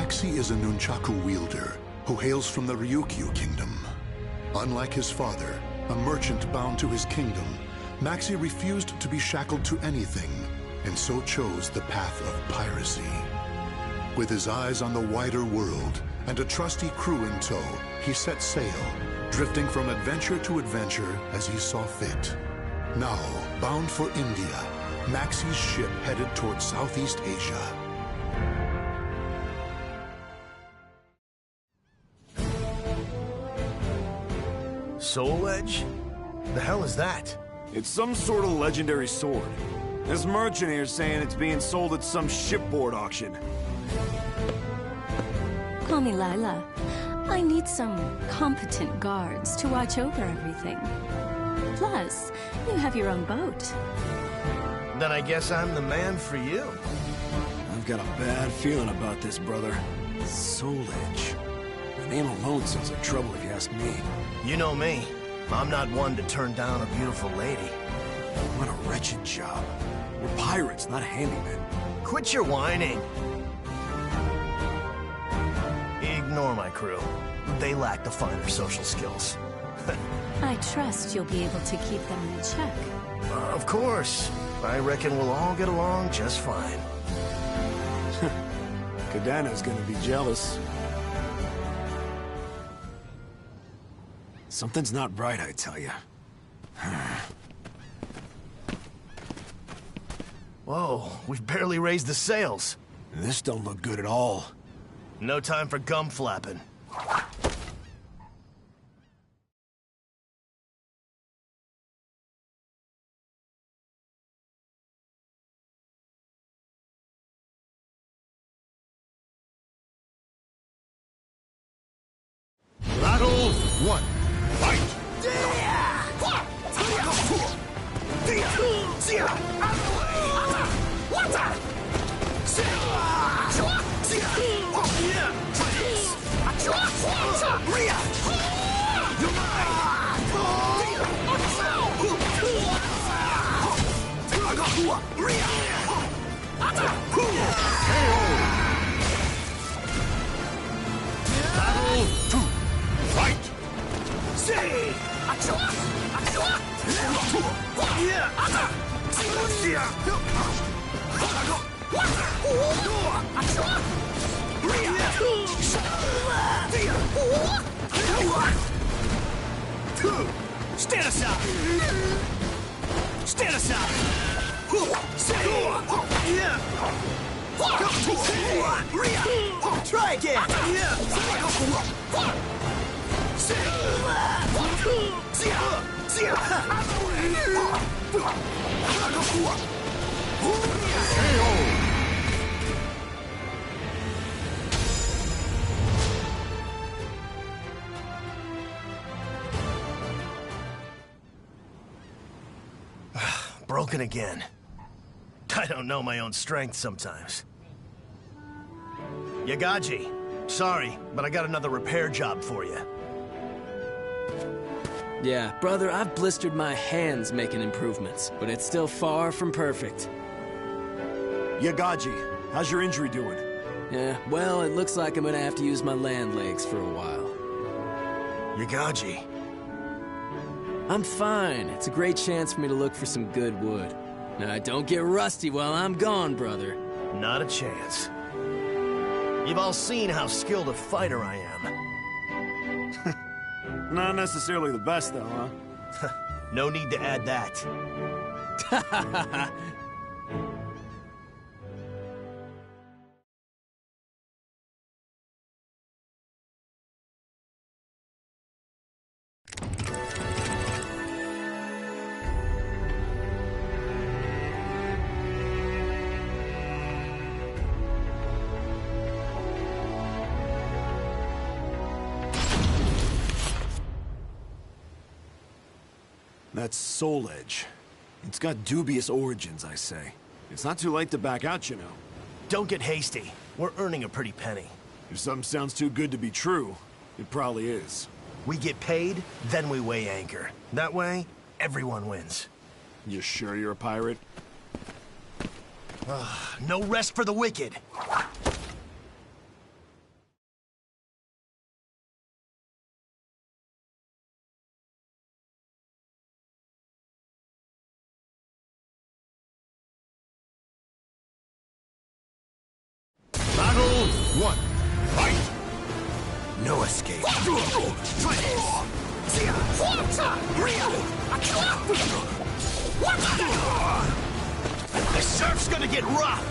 Maxi is a nunchaku wielder who hails from the Ryukyu kingdom. Unlike his father, a merchant bound to his kingdom, Maxi refused to be shackled to anything, and so chose the path of piracy. With his eyes on the wider world and a trusty crew in tow, he set sail, drifting from adventure to adventure as he saw fit. Now, bound for India, Maxi's ship headed toward Southeast Asia. Soul Edge? The hell is that? It's some sort of legendary sword. This merchant here's saying it's being sold at some shipboard auction. Call me Lila. I need some competent guards to watch over everything. Plus, you have your own boat. Then I guess I'm the man for you. I've got a bad feeling about this, brother. Soul Edge. The name alone sounds like trouble if you ask me. You know me. I'm not one to turn down a beautiful lady. What a wretched job. We're pirates, not handymen. Quit your whining. Ignore my crew. They lack the finer social skills. I trust you'll be able to keep them in check. Of course. I reckon we'll all get along just fine. Kadana's gonna be jealous. Something's not right, I tell you. Whoa, we've barely raised the sails. This don't look good at all. No time for gum flapping. Battle 1. Fight! Battle 2. Fight! Stand aside! Stand aside! Try again! Broken again. I don't know my own strength sometimes. Yagaji, sorry, but I got another repair job for you. Yeah, brother, I've blistered my hands making improvements, but it's still far from perfect. Yagaji, how's your injury doing? Yeah, well, it looks like I'm gonna have to use my land legs for a while. Yagaji. I'm fine. It's a great chance for me to look for some good wood. Now, don't get rusty while I'm gone, brother. Not a chance. You've all seen how skilled a fighter I am. Not necessarily the best, though, huh? No need to add that. That's Soul Edge. It's got dubious origins, I say. It's not too late to back out, you know. Don't get hasty. We're earning a pretty penny. If something sounds too good to be true, it probably is. We get paid, then we weigh anchor. That way, everyone wins. You sure you're a pirate? No rest for the wicked. No escape. The surf's gonna get rough.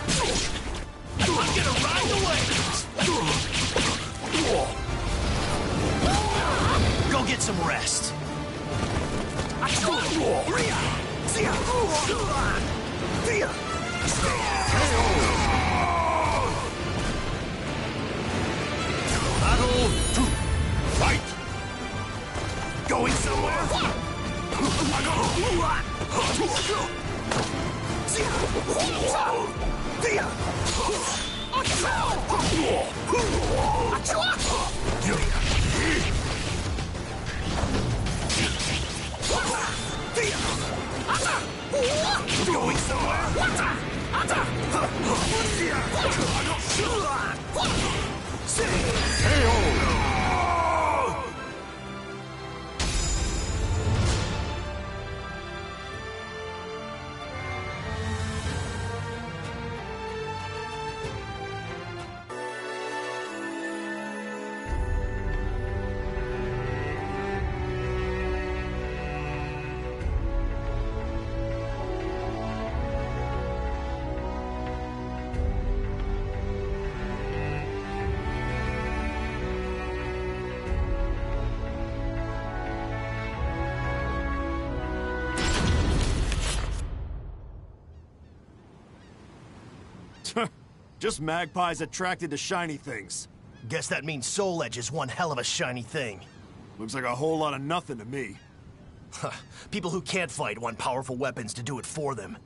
I'm gonna ride the wave. Go get some rest. Battle 2. Fight! Going somewhere? Going somewhere? Just magpies attracted to shiny things. Guess that means Soul Edge is one hell of a shiny thing. Looks like a whole lot of nothing to me. People who can't fight want powerful weapons to do it for them.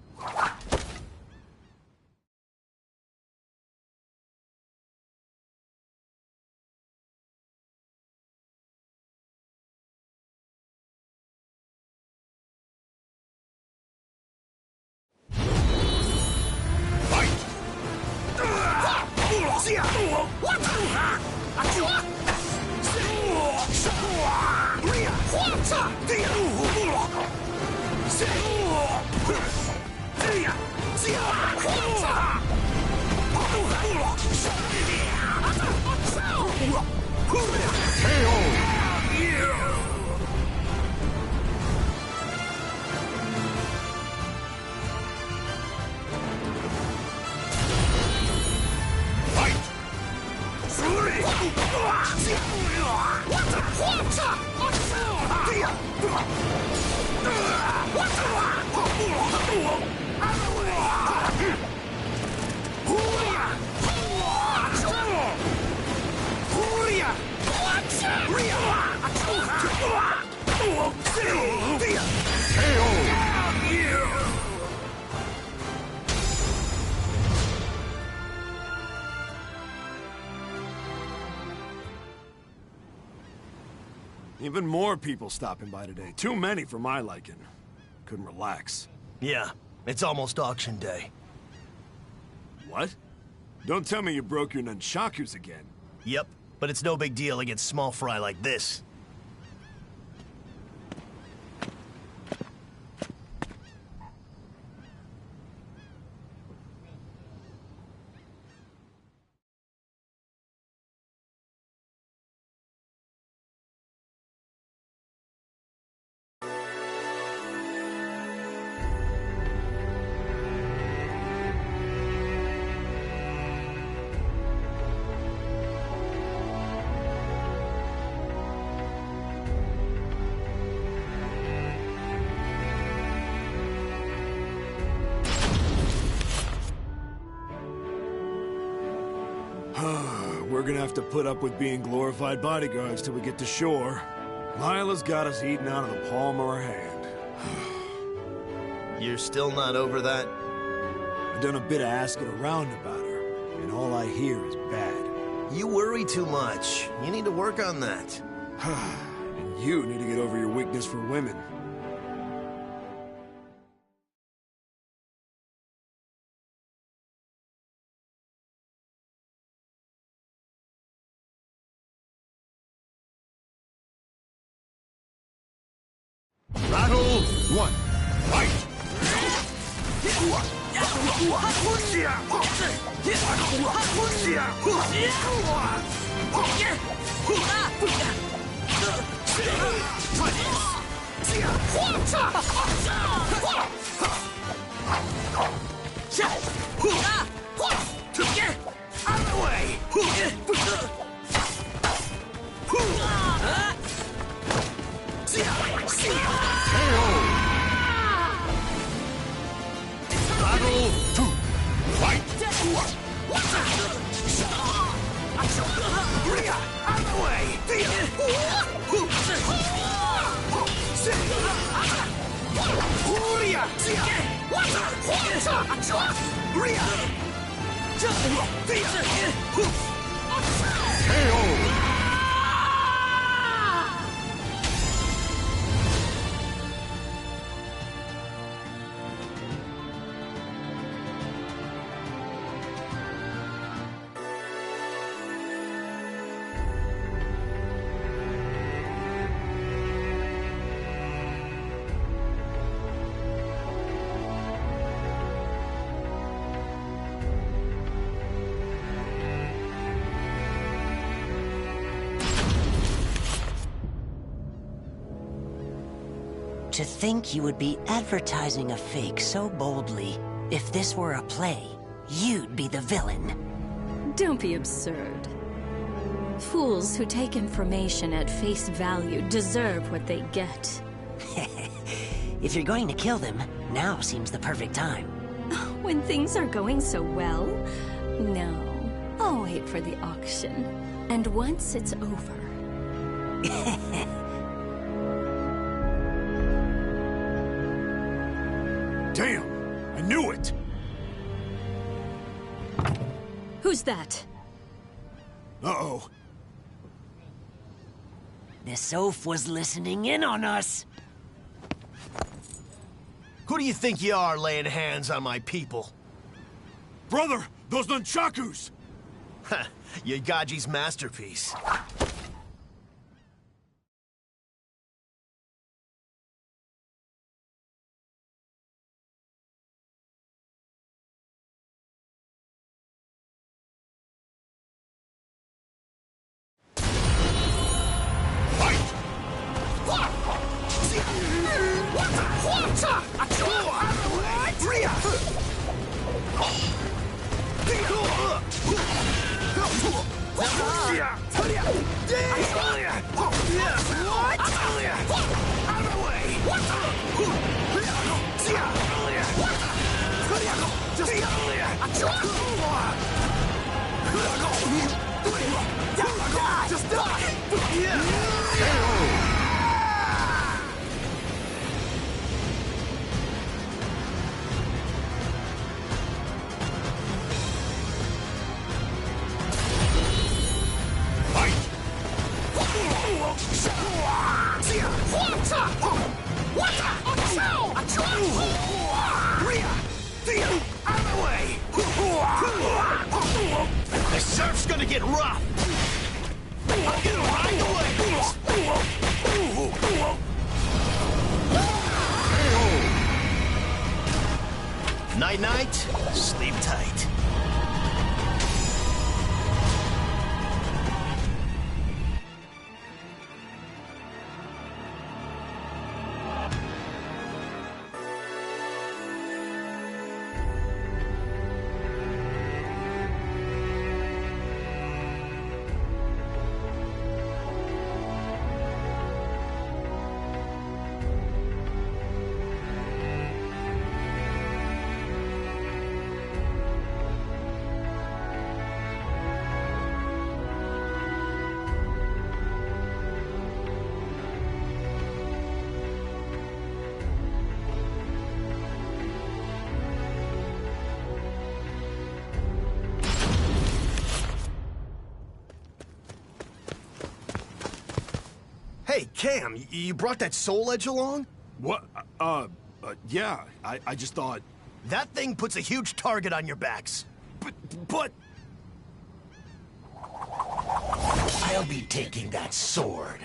Even more people stopping by today. Too many for my liking. Couldn't relax. Yeah, it's almost auction day. What? Don't tell me you broke your nunchakus again. Yep, but it's no big deal against small fry like this. We're gonna have to put up with being glorified bodyguards till we get to shore. Lila's got us eating out of the palm of her hand. You're still not over that? I've done a bit of asking around about her, and all I hear is bad. You worry too much. You need to work on that. And you need to get over your weakness for women. Battle 1. Fight! Out of the way! Battle 2. Fight! Out of the way! To think you would be advertising a fake so boldly. If this were a play, you'd be the villain. Don't be absurd. Fools who take information at face value deserve what they get. If you're going to kill them, now seems the perfect time. When things are going so well? No. I'll wait for the auction. And once it's over... Damn! I knew it! Who's that? Uh-oh. This oaf was listening in on us. Who do you think you are, laying hands on my people? Brother, those nunchakus! Ha! Yagaji's masterpiece. Just the surf's gonna get rough. I'm gonna ride the waves. Night night, sleep tight. Hey, Cam, you brought that soul edge along? What? Yeah, I just thought... That thing puts a huge target on your backs. But... I'll be taking that sword.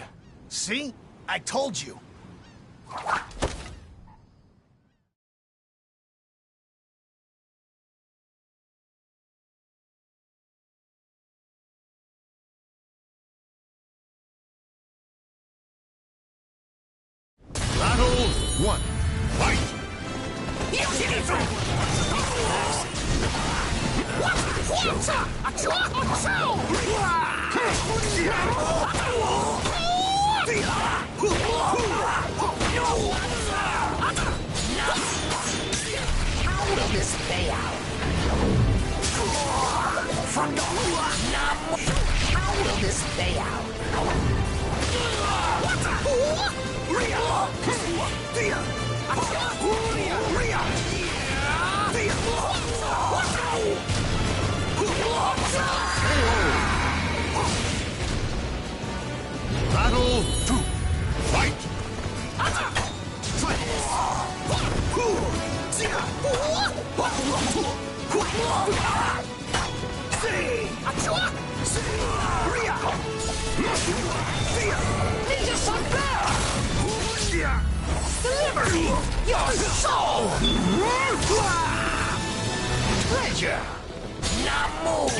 See? I told you. 1, fight! How will this play out? How will this play out? Battle 2, fight! Deliver me your soul! Treasure! Now move!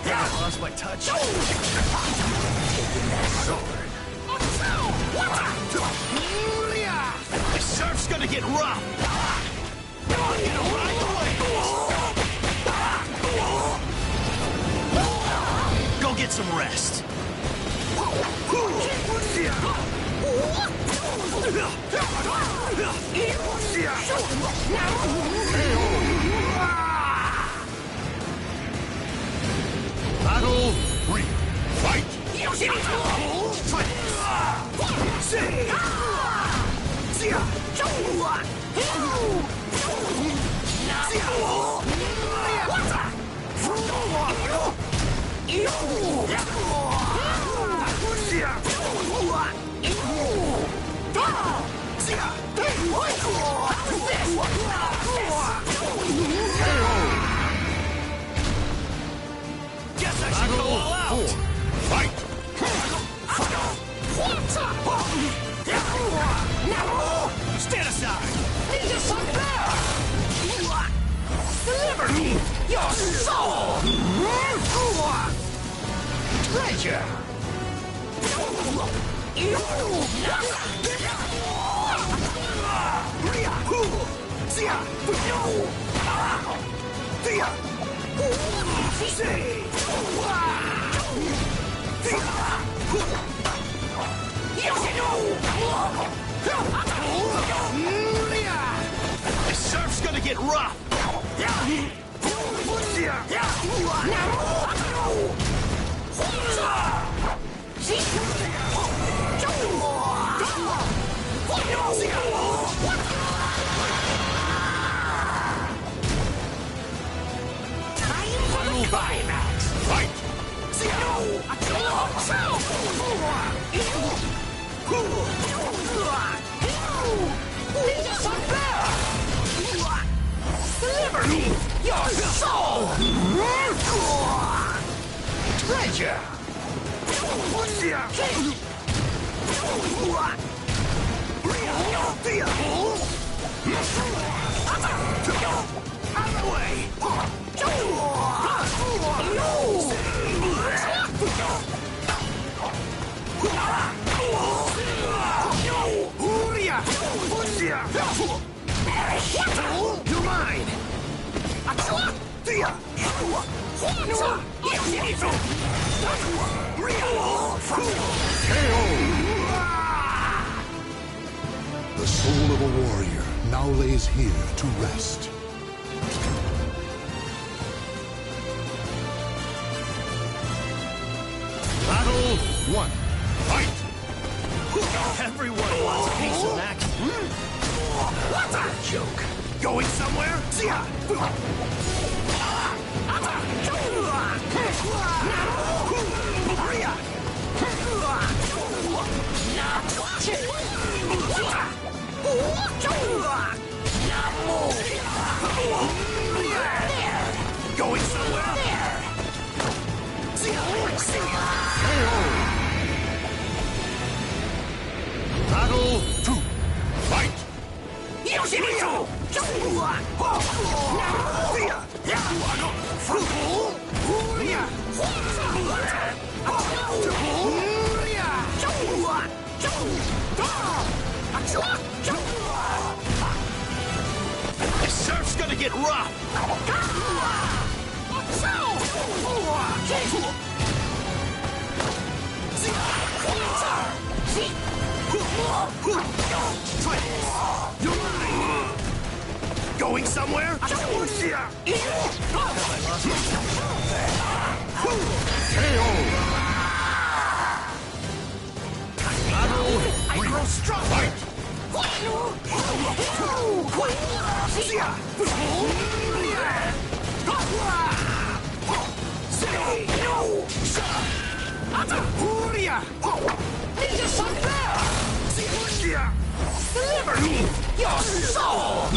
I lost my touch. The surf's gonna get rough. I'm gonna ride the waves. Go get some rest. Battle 3, fight! Guess I should go all out. 4, fight! Stand aside. Deliver me your soul! Treasure! The surf's gonna get rough. Final climax! Fight! Deliver me your soul! Treasure! Out of the way! You're mine. The soul of a warrior now lays here to rest. Battle 1, fight! Everyone wants a piece of Max. What's a joke? Going somewhere? Going somewhere? Battle 2, fight! Yoshimitsu! This surf's gonna get rough! Going somewhere? I grow strong! Deliver me your soul!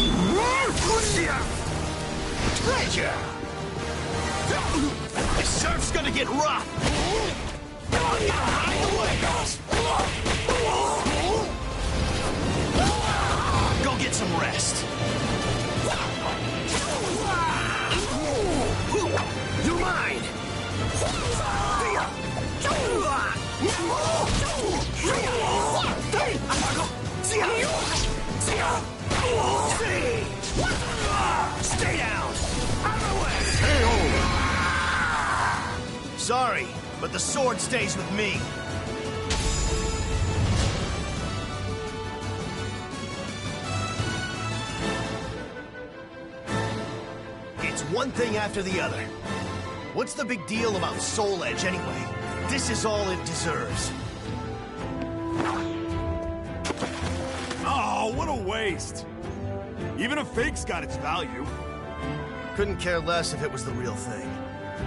Treasure! This surf's gonna get rough! Go get some rest. You're mine! Stay down! Out of the way! Sorry, but the sword stays with me. It's one thing after the other. What's the big deal about Soul Edge anyway? This is all it deserves. Oh, what a waste. Even a fake's got its value. Couldn't care less if it was the real thing.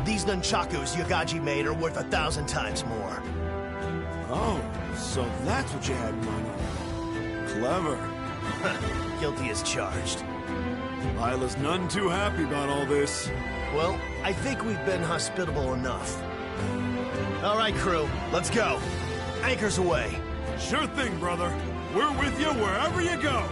These nunchakus Yagaji made are worth 1,000 times more. Oh, so that's what you had in mind. Clever. Guilty as charged. Lila's none too happy about all this. Well, I think we've been hospitable enough. All right, crew, let's go. Anchors away. Sure thing, brother. We're with you wherever you go.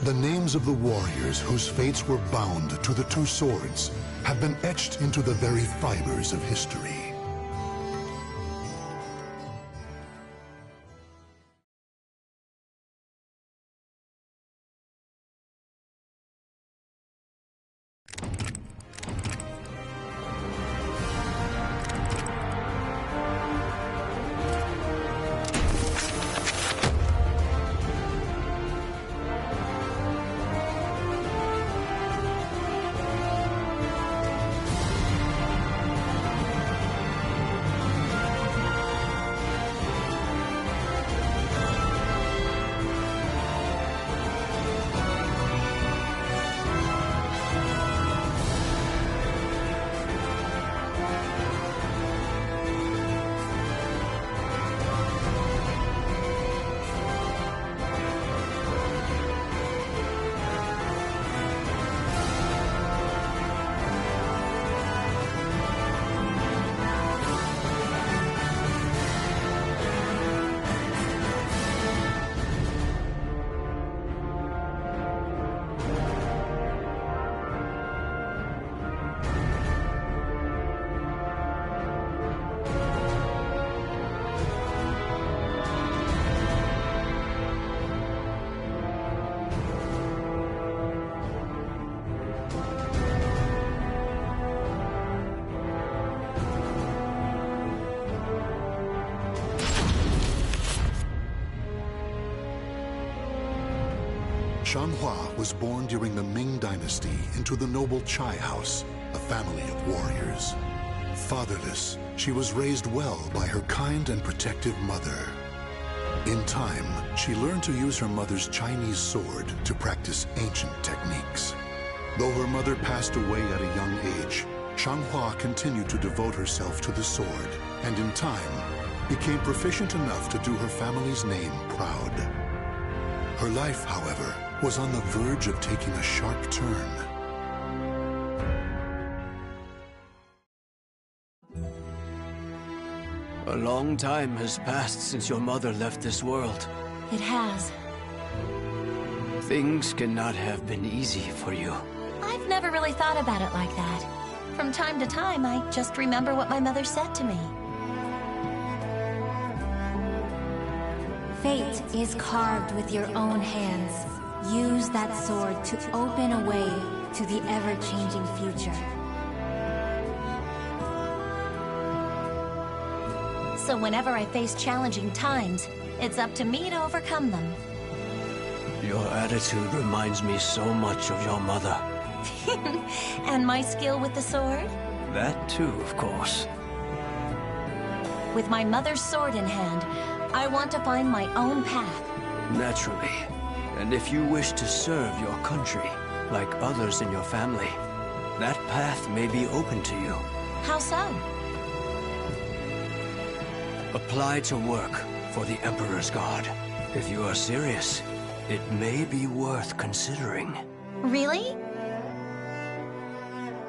The names of the warriors whose fates were bound to the two swords have been etched into the very fibers of history. Shanhua was born during the Ming Dynasty into the noble Chai House, a family of warriors. Fatherless, she was raised well by her kind and protective mother. In time, she learned to use her mother's Chinese sword to practice ancient techniques. Though her mother passed away at a young age, Shanhua continued to devote herself to the sword, and in time, became proficient enough to do her family's name proud. Her life, however, was on the verge of taking a sharp turn. A long time has passed since your mother left this world. It has. Things cannot have been easy for you. I've never really thought about it like that. From time to time, I just remember what my mother said to me. Fate is carved with your own hands. Use that sword to open a way to the ever-changing future. So whenever I face challenging times, it's up to me to overcome them. Your attitude reminds me so much of your mother. And my skill with the sword? That too, of course. With my mother's sword in hand, I want to find my own path. Naturally. And if you wish to serve your country, like others in your family, that path may be open to you. How so? Apply to work for the Emperor's Guard. If you are serious, it may be worth considering. Really?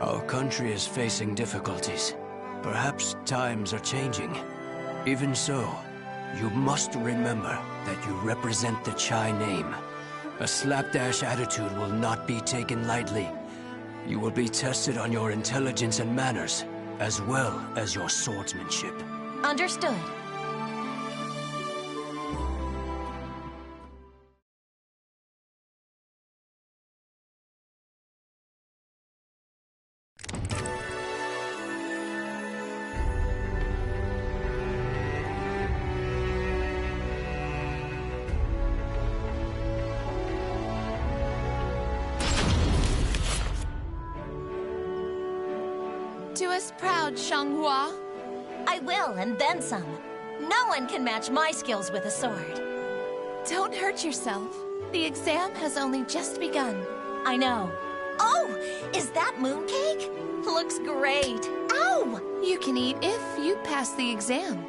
Our country is facing difficulties. Perhaps times are changing. Even so, you must remember that you represent the Chai name. A slapdash attitude will not be taken lightly. You will be tested on your intelligence and manners, as well as your swordsmanship. Understood. Do us proud, Xianghua. I will, and then some. No one can match my skills with a sword. Don't hurt yourself. The exam has only just begun. I know. Oh, is that mooncake? Looks great. Ow! You can eat if you pass the exam.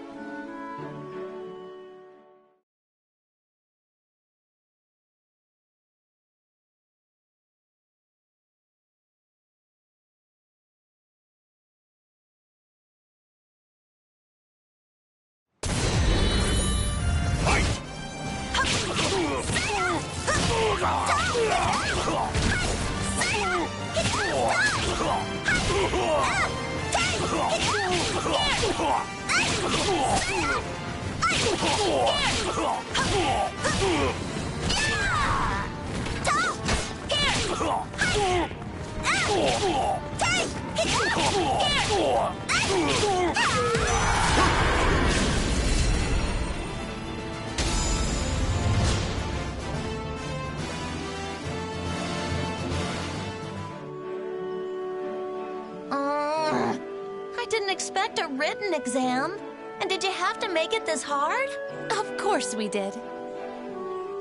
I didn't expect a written exam. And did you have to make it this hard? Of course we did.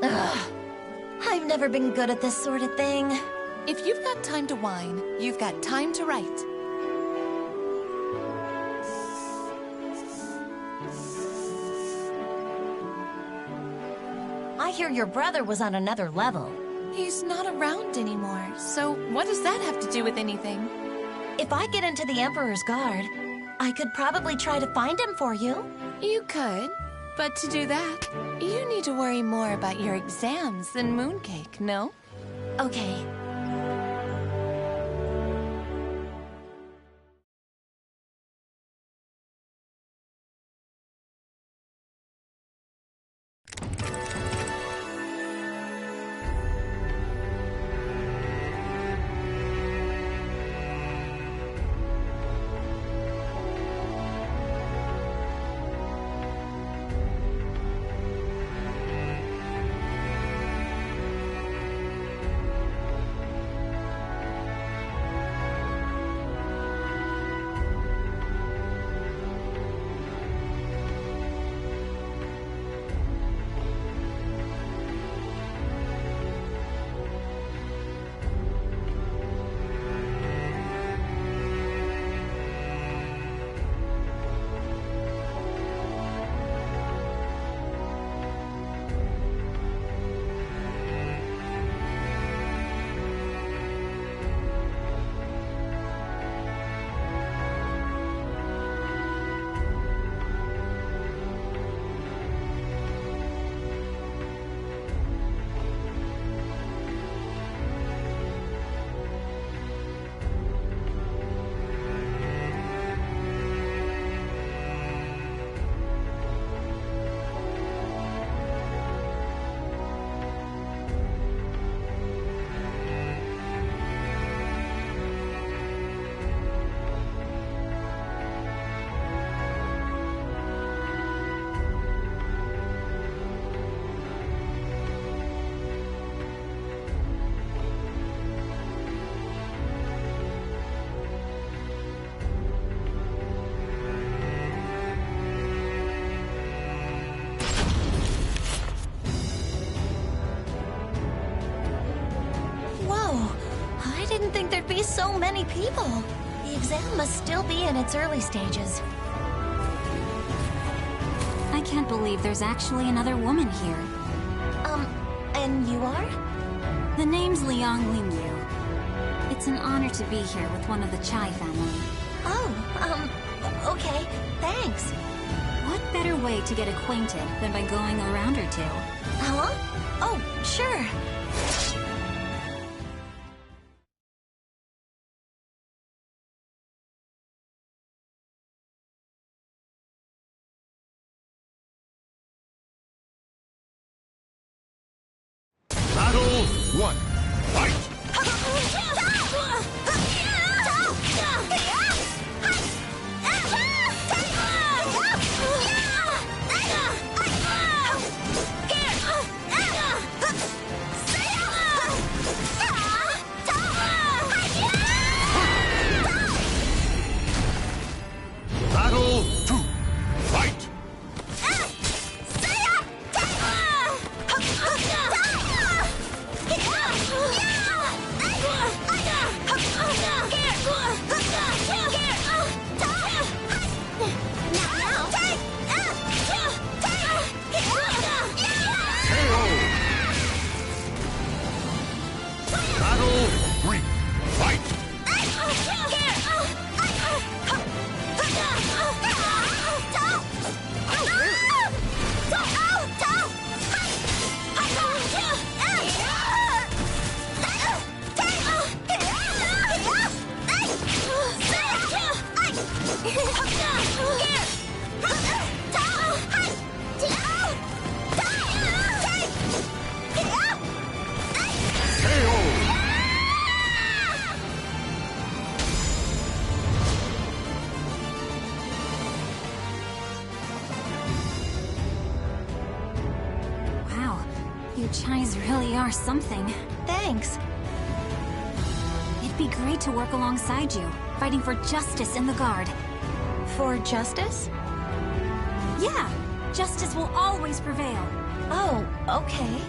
Ugh. I've never been good at this sort of thing. If you've got time to whine, you've got time to write. I hear your brother was on another level. He's not around anymore, so what does that have to do with anything? If I get into the Emperor's Guard, I could probably try to find him for you. You could, but to do that, you need to worry more about your exams than mooncake, no? Okay. there'd be so many people? The exam must still be in its early stages. I can't believe there's actually another woman here. And you are? The name's Liang Lingyu. It's an honor to be here with one of the Chai family. Oh, okay, thanks. What better way to get acquainted than by going a round or two? Huh? Oh, sure. Battle 1. Fight! Battle 2. Fight! Battle 3. Fight! Wow, you Chais really are something. Thanks. It'd be great to work alongside you, fighting for justice in the Guard. For justice? Yeah, justice will always prevail. Oh, okay.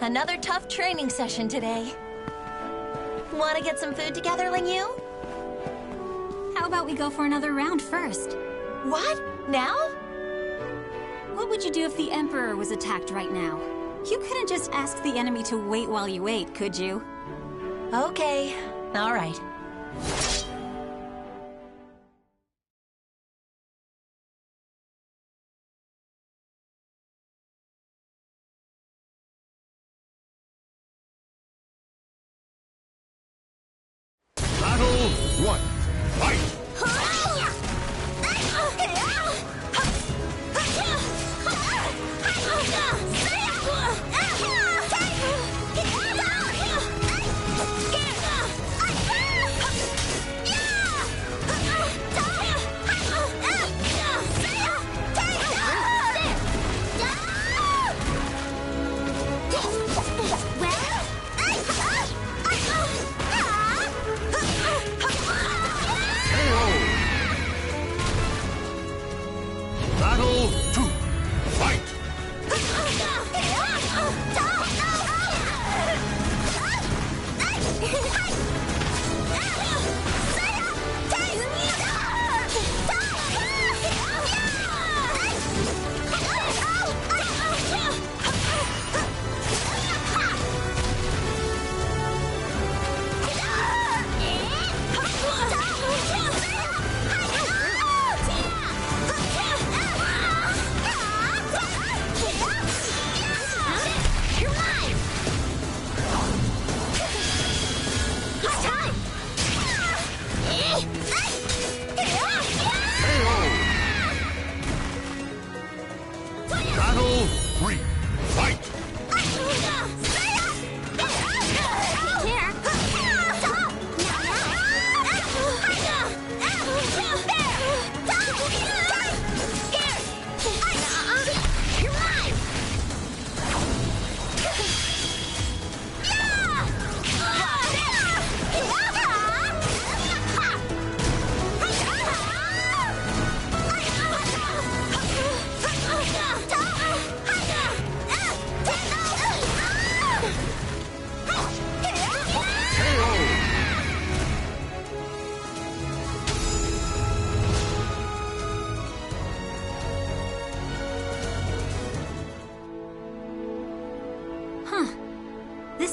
Another tough training session today. Want to get some food together, Lingyu? How about we go for another round first? What? Now? What would you do if the Emperor was attacked right now? You couldn't just ask the enemy to wait while you ate, could you? Okay, all right. Battle 1. Fight!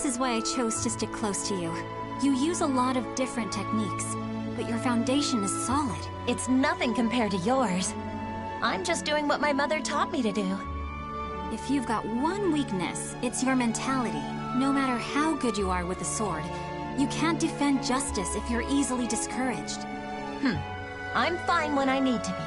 This is why I chose to stick close to you. You use a lot of different techniques, but your foundation is solid. It's nothing compared to yours. I'm just doing what my mother taught me to do. If you've got one weakness, it's your mentality. No matter how good you are with the sword, you can't defend justice if you're easily discouraged. I'm fine when I need to be.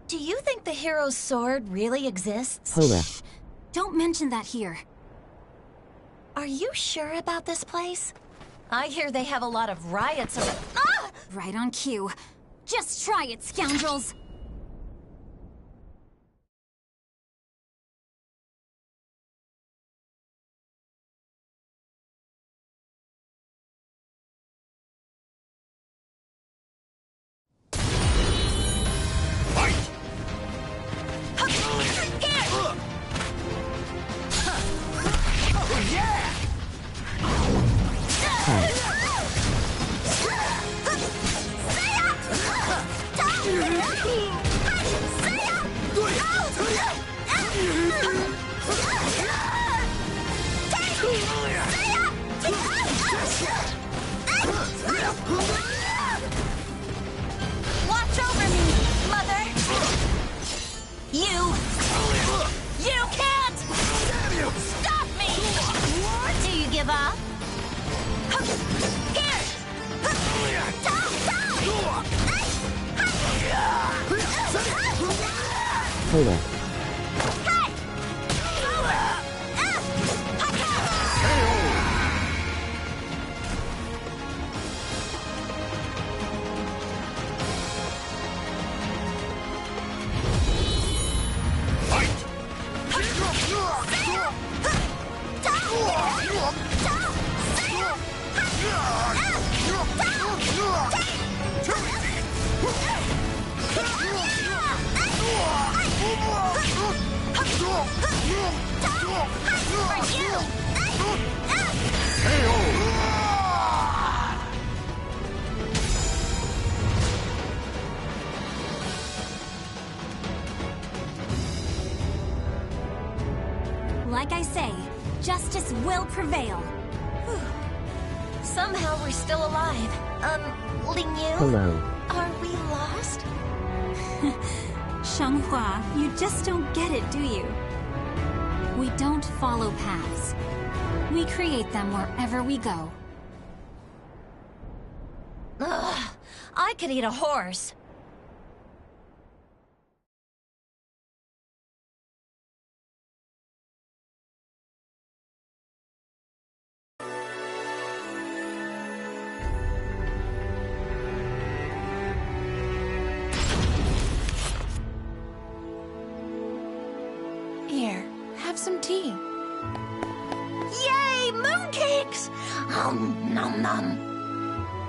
Do you think the hero's sword really exists? Hold up. Don't mention that here. Are you sure about this place? I hear they have a lot of riots around. Ah! Right on cue. Just try it, scoundrels! Watch over me, Mother! You can't stop me! Do you give up? Here! Hold on. Like I say, justice will prevail. Somehow we're still alive. Ling Yu? Hello. Are we lost? Shanghua, you just don't get it, do you? We don't follow paths. We create them wherever we go. Ugh, I could eat a horse. Here, have some tea. Yay, mooncakes! Nom nom.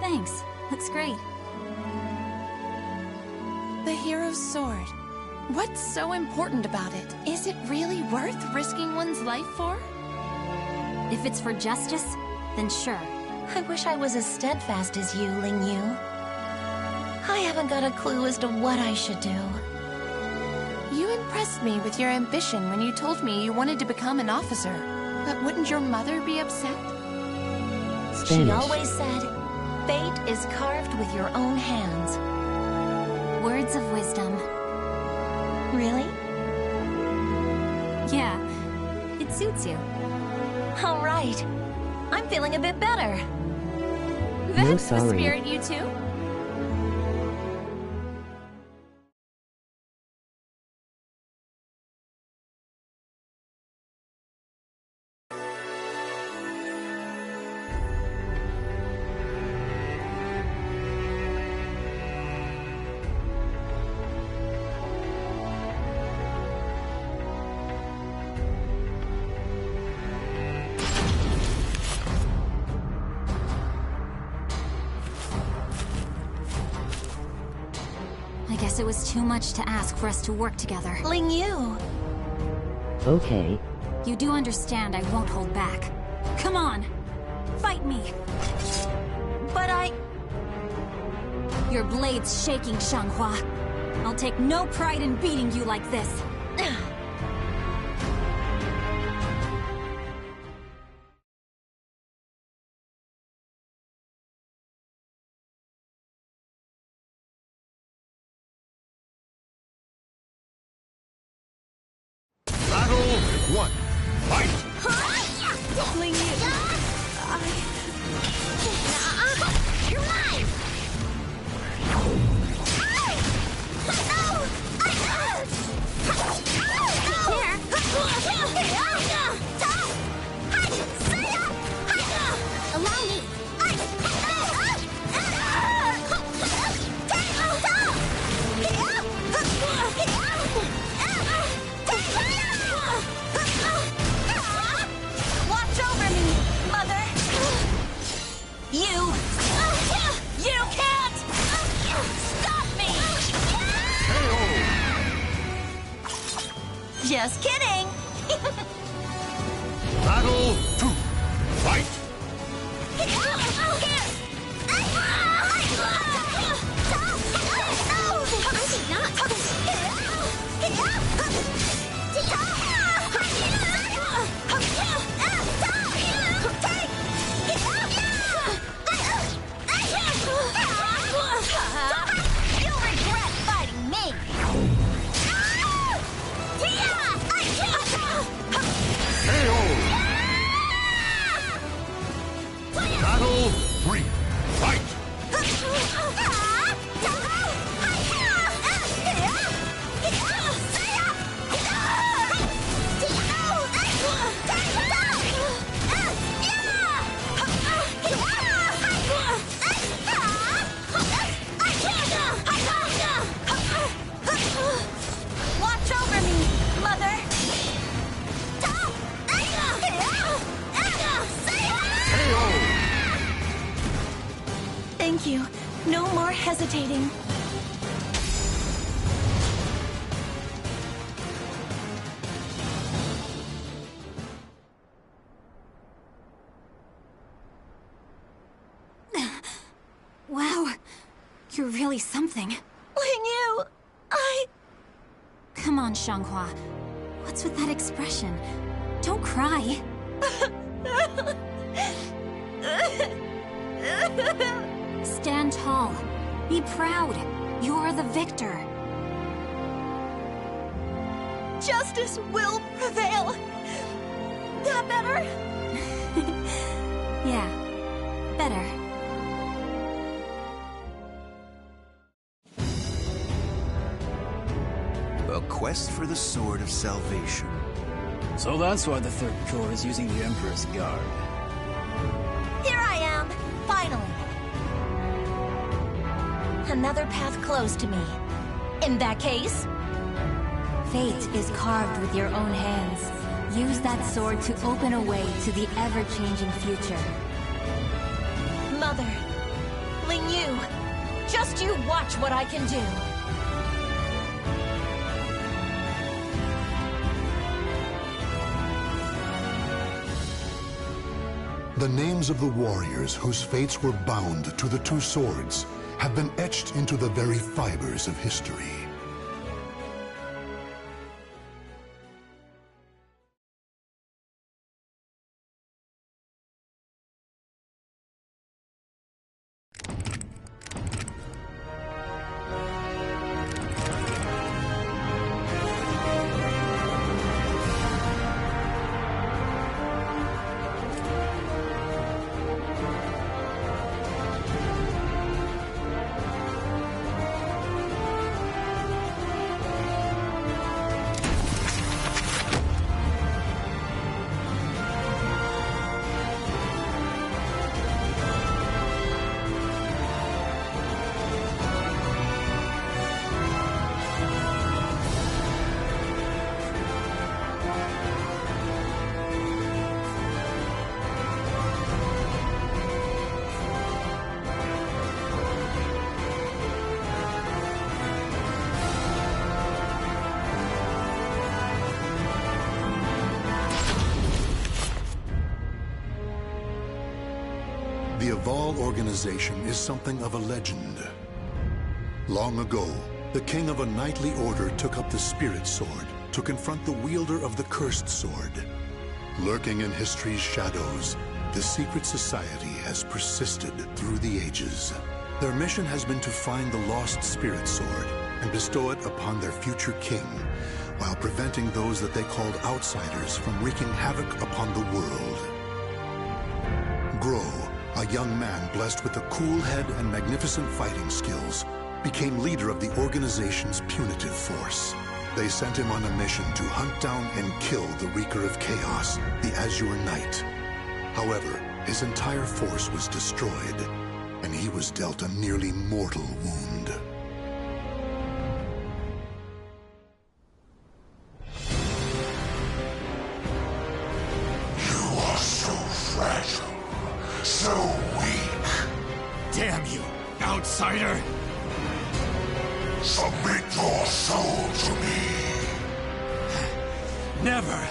Thanks. Looks great. The hero's sword. What's so important about it? Is it really worth risking one's life for? If it's for justice, then sure. I wish I was as steadfast as you, Ling Yu. I haven't got a clue as to what I should do. You impressed me with your ambition when you told me you wanted to become an officer. But wouldn't your mother be upset? She always said, fate is carved with your own hands. Words of wisdom. Really? Yeah, it suits you. All right. I'm feeling a bit better. That's the spirit, you two. I guess it was too much to ask for us to work together. Ling Yu. Okay. You do understand I won't hold back. Come on! Fight me! But Your blade's shaking, Xianghua. I'll take no pride in beating you like this. Battle 1. Fight! Ling Yu. You're mine! Allow me! Watch over me, Mother! You can't stop me! Just kidding! Battle 2. Fight! You'll regret fighting me! Battle 3. Fight! Watch over me, Mother! Thank you. No more hesitating. Wow, you're really something. Ling Yu, Come on, Xianghua. What's with that expression? Don't cry. Stand tall. Be proud. You're the victor. Justice will prevail. That better? Yeah, better. A quest for the Sword of Salvation. So that's why the Third Corps is using the Emperor's Guard. Here I am, finally. Another path closed to me. In that case, Fate is carved with your own hands. Use that sword to open a way to the ever-changing future. Mother, Ling Yu, just you watch what I can do. The names of the warriors whose fates were bound to the two swords have been etched into the very fibers of history. Cabal organization is something of a legend. Long ago, the king of a knightly order took up the Spirit Sword to confront the wielder of the Cursed Sword. Lurking in history's shadows, the secret society has persisted through the ages. Their mission has been to find the lost Spirit Sword and bestow it upon their future king, while preventing those that they called outsiders from wreaking havoc upon the world. Grow, a young man blessed with a cool head and magnificent fighting skills, became leader of the organization's punitive force. They sent him on a mission to hunt down and kill the Wreaker of Chaos, the Azure Knight. However, his entire force was destroyed, and he was dealt a nearly mortal wound. You are so fragile, so weak. Damn you, outsider! Submit your soul to me. Never!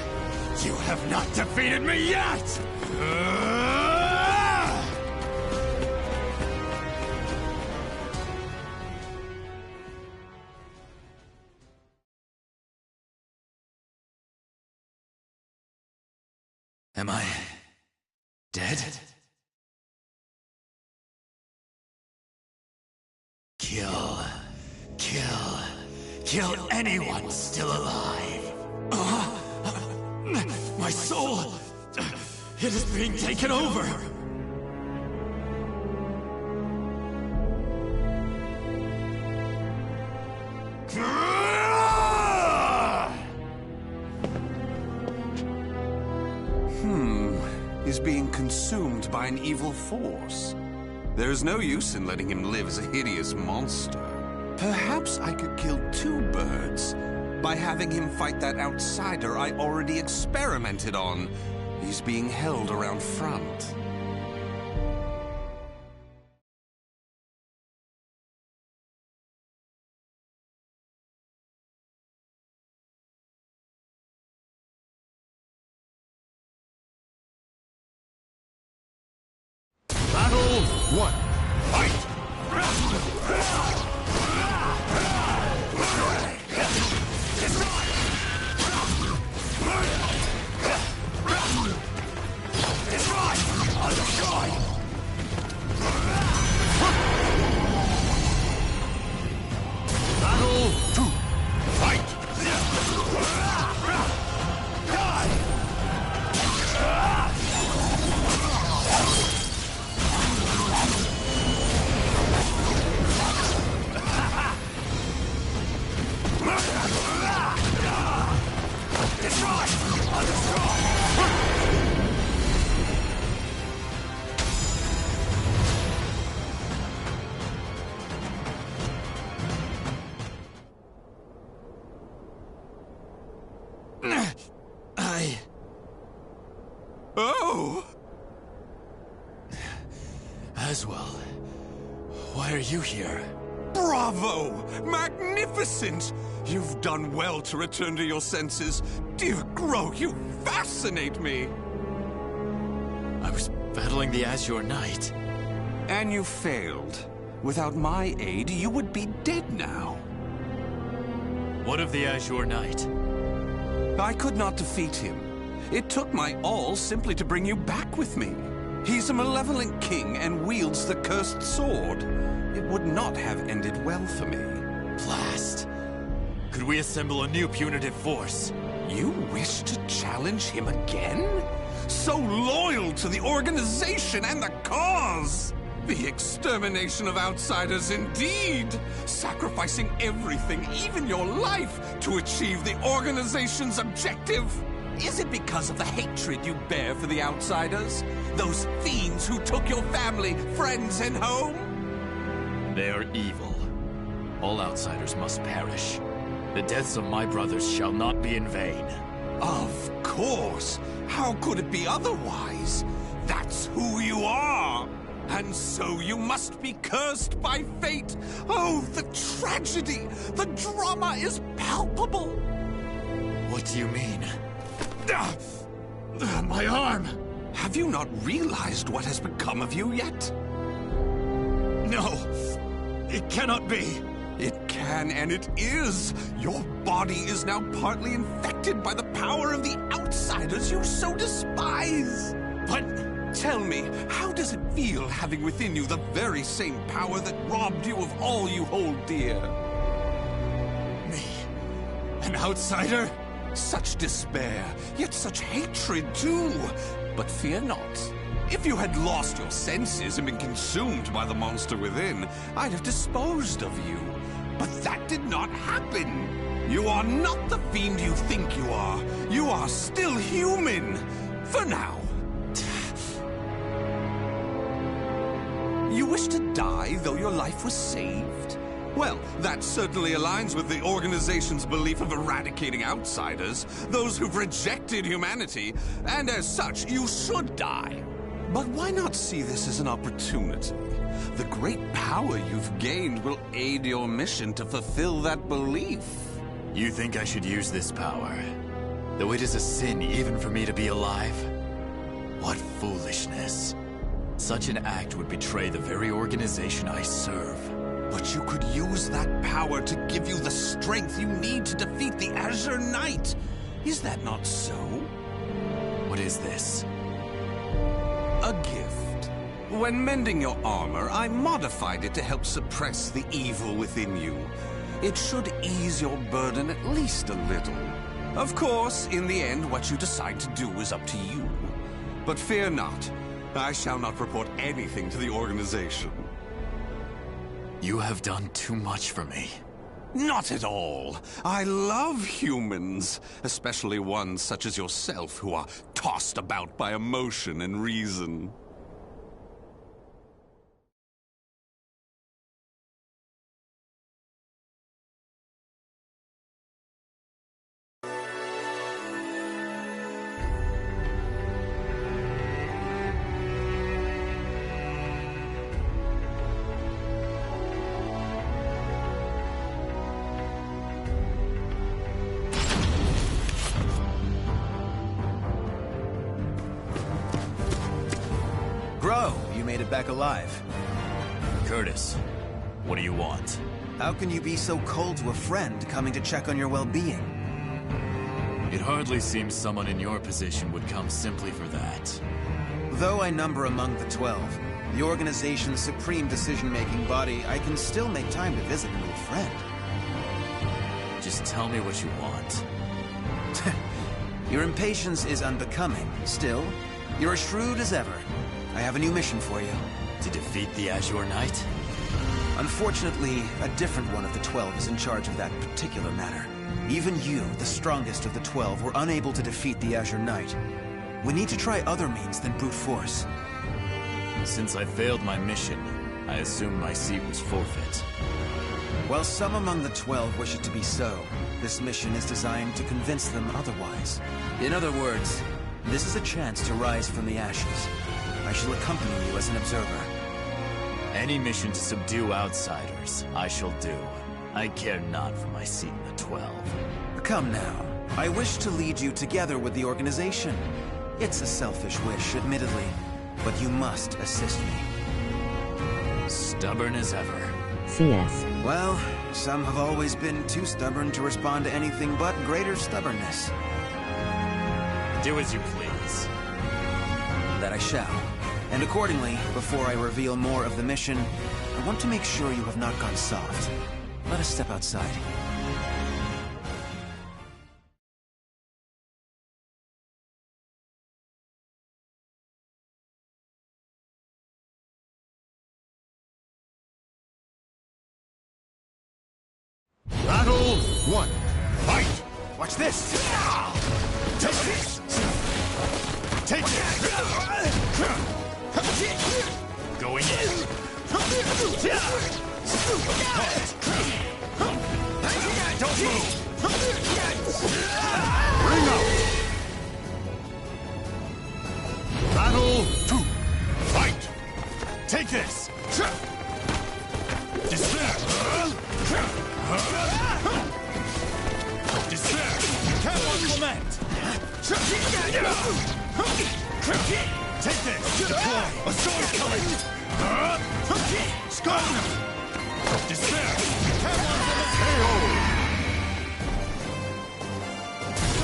You have not defeated me yet! Am I dead? Kill anyone still alive. My soul, it is being taken over. He's being consumed by an evil force. There's no use in letting him live as a hideous monster. Perhaps I could kill two birds by having him fight that outsider I already experimented on. He's being held around front. Battle 1. Fight! Battle 2. Fight! Oh! Aswell, why are you here? Bravo! Magnificent! You've done well to return to your senses. Dear Grow, you fascinate me! I was battling the Azure Knight. And you failed. Without my aid, you would be dead now. What of the Azure Knight? I could not defeat him. It took my all simply to bring you back with me. He's a malevolent king and wields the cursed sword. It would not have ended well for me. Blast. Could we assemble a new punitive force? You wish to challenge him again? So loyal to the organization and the cause! The extermination of outsiders indeed! Sacrificing everything, even your life, to achieve the organization's objective! Is it because of the hatred you bear for the outsiders? Those fiends who took your family, friends, and home? They are evil. All outsiders must perish. The deaths of my brothers shall not be in vain. Of course! How could it be otherwise? That's who you are! And so you must be cursed by fate! Oh, the tragedy! The drama is palpable! What do you mean? My arm! Have you not realized what has become of you yet? No! It cannot be! It can and it is! Your body is now partly infected by the power of the outsiders you so despise! But tell me, how does it feel having within you the very same power that robbed you of all you hold dear? Me? An outsider? Such despair, yet such hatred too! But fear not. If you had lost your senses and been consumed by the monster within, I'd have disposed of you. But that did not happen. You are not the fiend you think you are. You are still human. For now. You wish to die, though your life was saved? Well, that certainly aligns with the organization's belief of eradicating outsiders, those who've rejected humanity, and as such, you should die. But why not see this as an opportunity? The great power you've gained will aid your mission to fulfill that belief. You think I should use this power? Though it is a sin even for me to be alive? What foolishness. Such an act would betray the very organization I serve. But you could use that power to give you the strength you need to defeat the Azure Knight. Is that not so? What is this? A gift. When mending your armor, I modified it to help suppress the evil within you. It should ease your burden at least a little. Of course, in the end, what you decide to do is up to you. But fear not. I shall not report anything to the organization. You have done too much for me. Not at all. I love humans, especially ones such as yourself who are tossed about by emotion and reason. Back alive. Curtis, what do you want? How can you be so cold to a friend coming to check on your well-being? It hardly seems someone in your position would come simply for that. Though I number among the 12, the organization's supreme decision-making body, I can still make time to visit an old friend. Just tell me what you want. Your impatience is unbecoming. Still, you're as shrewd as ever. I have a new mission for you. To defeat the Azure Knight? Unfortunately, a different one of the 12 is in charge of that particular matter. Even you, the strongest of the 12, were unable to defeat the Azure Knight. We need to try other means than brute force. Since I failed my mission, I assume my seat was forfeit. While some among the 12 wish it to be so, this mission is designed to convince them otherwise. In other words, this is a chance to rise from the ashes. I shall accompany you as an observer. Any mission to subdue outsiders, I shall do. I care not for my seat in the 12. Come now. I wish to lead you together with the organization. It's a selfish wish, admittedly, but you must assist me. Stubborn as ever. CS. Well, some have always been too stubborn to respond to anything but greater stubbornness. Do as you please. That I shall. And accordingly, before I reveal more of the mission, I want to make sure you have not gone soft. Let us step outside. Battle 1. Fight! Watch this! Take this! Take it! Going in. Don't move! Ring out! Battle 2. Fight! Take this! Despair! Despair! Can't lament! Take this! Deploy! A sword coming! Scarlet! Despair!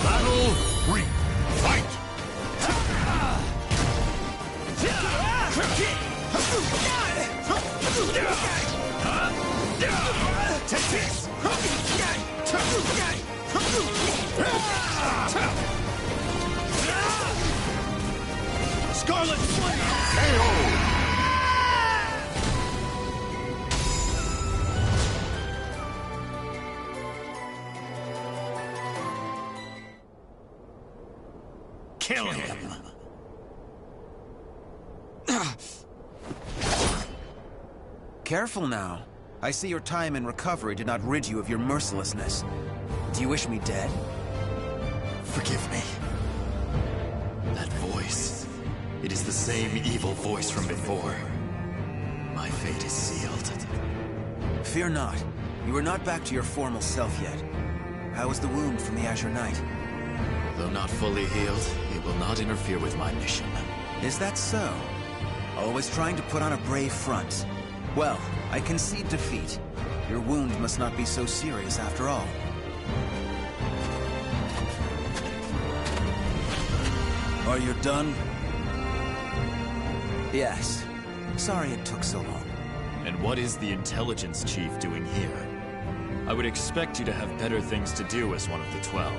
Battle 3. Fight! Take this! Scarlet Flame! KO! Kill him! Careful now. I see your time in recovery did not rid you of your mercilessness. Do you wish me dead? Forgive me. That voice. It is the same evil voice from before. My fate is sealed. Fear not. You are not back to your formal self yet. How is the wound from the Azure Knight? Though not fully healed, it will not interfere with my mission. Is that so? Always trying to put on a brave front. Well, I concede defeat. Your wound must not be so serious after all. Are you done? Yes. Sorry it took so long. And what is the intelligence chief doing here? I would expect you to have better things to do as one of the 12.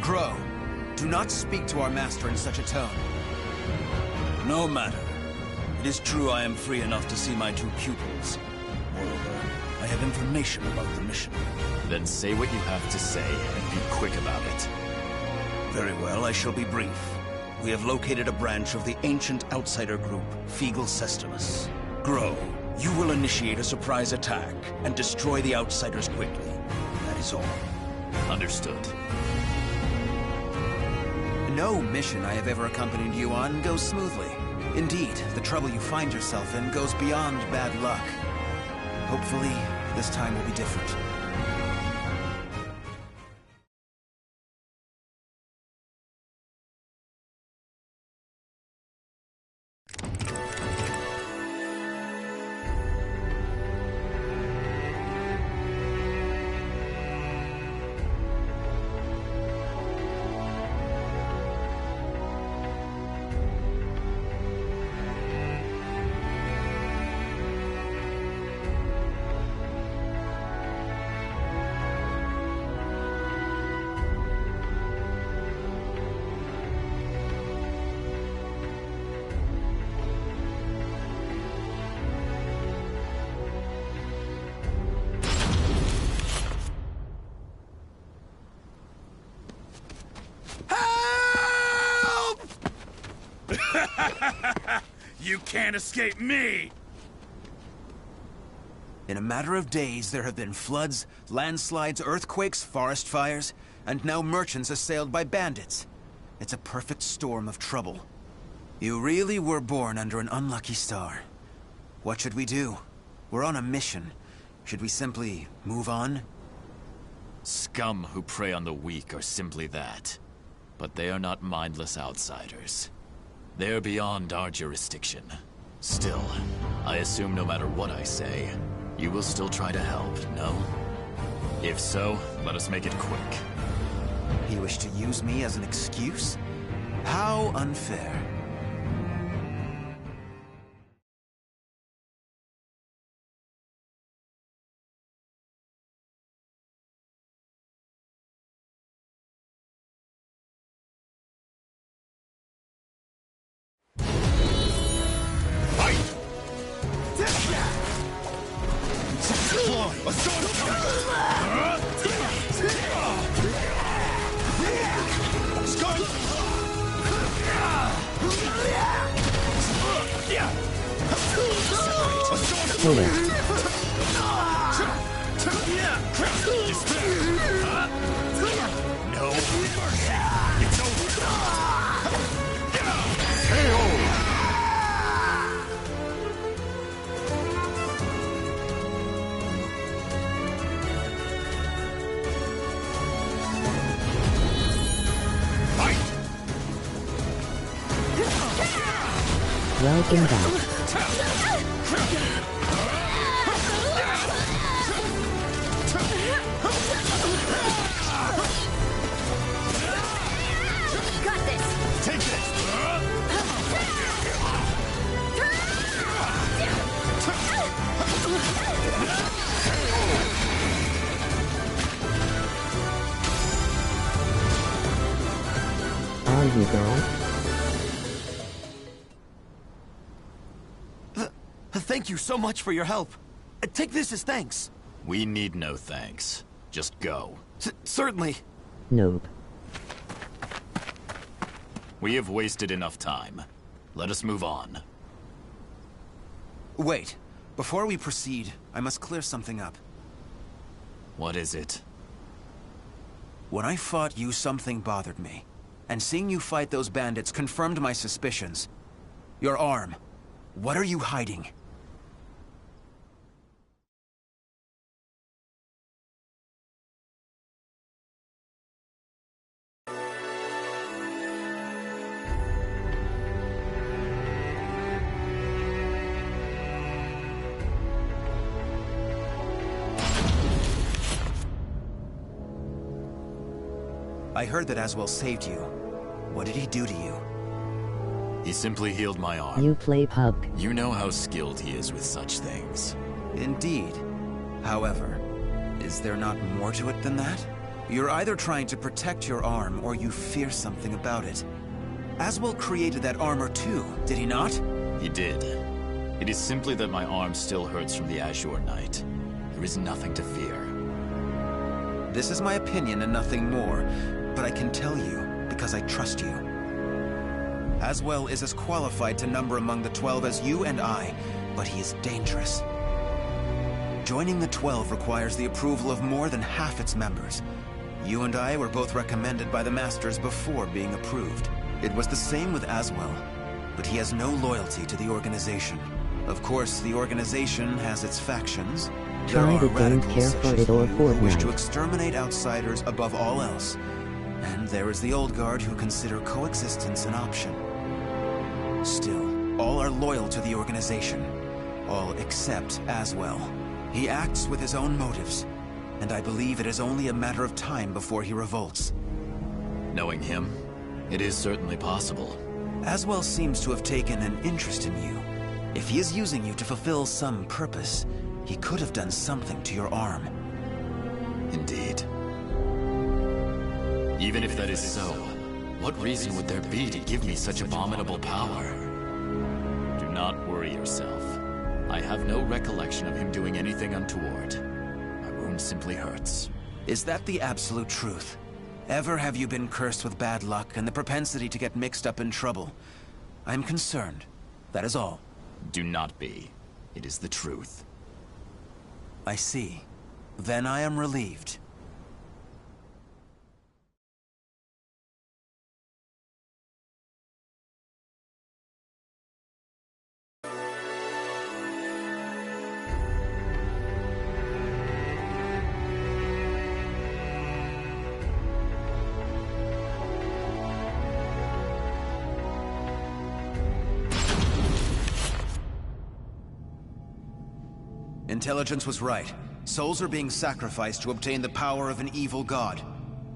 Grow, do not speak to our master in such a tone. No matter. It is true I am free enough to see my 2 pupils. Moreover, I have information about the mission. Then say what you have to say, and be quick about it. Very well, I shall be brief. We have located a branch of the ancient outsider group, Feegle Sestimus. Grow, you will initiate a surprise attack and destroy the outsiders quickly. That is all. Understood. No mission I have ever accompanied you on goes smoothly. Indeed, the trouble you find yourself in goes beyond bad luck. Hopefully, this time will be different. You can't escape me! In a matter of days, there have been floods, landslides, earthquakes, forest fires, and now merchants assailed by bandits. It's a perfect storm of trouble. You really were born under an unlucky star. What should we do? We're on a mission. Should we simply move on? Scum who prey on the weak are simply that. But they are not mindless outsiders. They're beyond our jurisdiction. Still, I assume no matter what I say, you will still try to help, no? If so, let us make it quick. You wish to use me as an excuse? How unfair. No mercy. It's over. Welcome back. are you, girl? Thank you so much for your help. Take this as thanks. We need no thanks. Just go. Certainly. Nope. We have wasted enough time. Let us move on. Wait. Before we proceed, I must clear something up. What is it? When I fought you, something bothered me. And seeing you fight those bandits confirmed my suspicions. Your arm. What are you hiding? I heard that Aswell saved you. What did he do to you? He simply healed my arm. You play pub. You know how skilled he is with such things. Indeed. However, is there not more to it than that? You're either trying to protect your arm, or you fear something about it. Aswell created that armor too, did he not? He did. It is simply that my arm still hurts from the Azure Knight. There is nothing to fear. This is my opinion and nothing more, but I can tell you because I trust you. Aswell is as qualified to number among the 12 as you and I, but he is dangerous. Joining the 12 requires the approval of more than half its members. You and I were both recommended by the Masters before being approved. It was the same with Aswell, but he has no loyalty to the organization. Of course, the organization has its factions. Try to don't care for it or who wish to Fortnite. exterminate outsiders above all else. And there is the old guard who consider coexistence an option. Still, all are loyal to the organization. All except Aswell. He acts with his own motives, and I believe it is only a matter of time before he revolts. Knowing him, it is certainly possible. Aswell seems to have taken an interest in you. If he is using you to fulfill some purpose, he could have done something to your arm. Indeed. Even if that is so, what reason would there be to give me such abominable power? Do not worry yourself. I have no recollection of him doing anything untoward. My wound simply hurts. Is that the absolute truth? Ever have you been cursed with bad luck and the propensity to get mixed up in trouble? I'm concerned. That is all. Do not be. It is the truth. I see. Then I am relieved. Intelligence was right. Souls are being sacrificed to obtain the power of an evil god.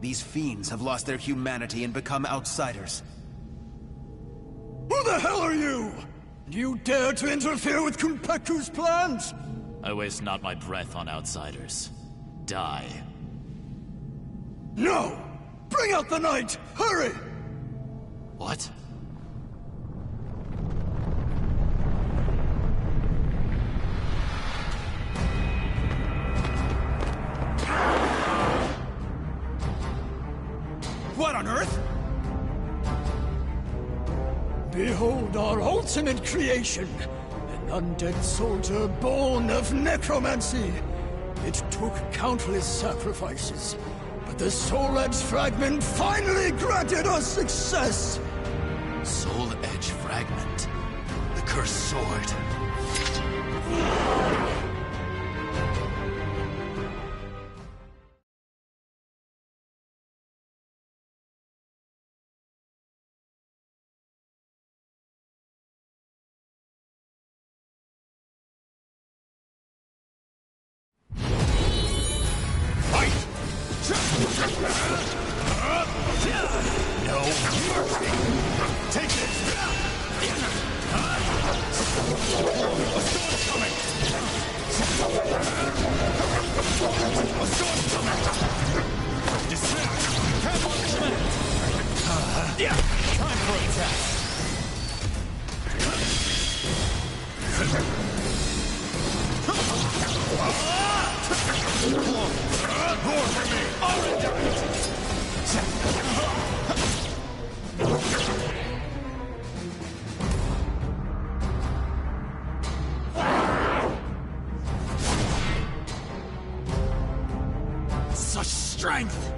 These fiends have lost their humanity and become outsiders. Who the hell are you? You dare to interfere with Kunpeku's plans? I waste not my breath on outsiders. Die. No! Bring out the knight! Hurry! What? What on earth? Behold our ultimate creation, an undead soldier born of necromancy. It took countless sacrifices, but the Soul Edge fragment finally granted us success! Soul Edge fragment. The cursed sword. No mercy! Take this! A storm's coming! A storm's coming! Dismiss! Camp on command! attack. More for me! Such strength!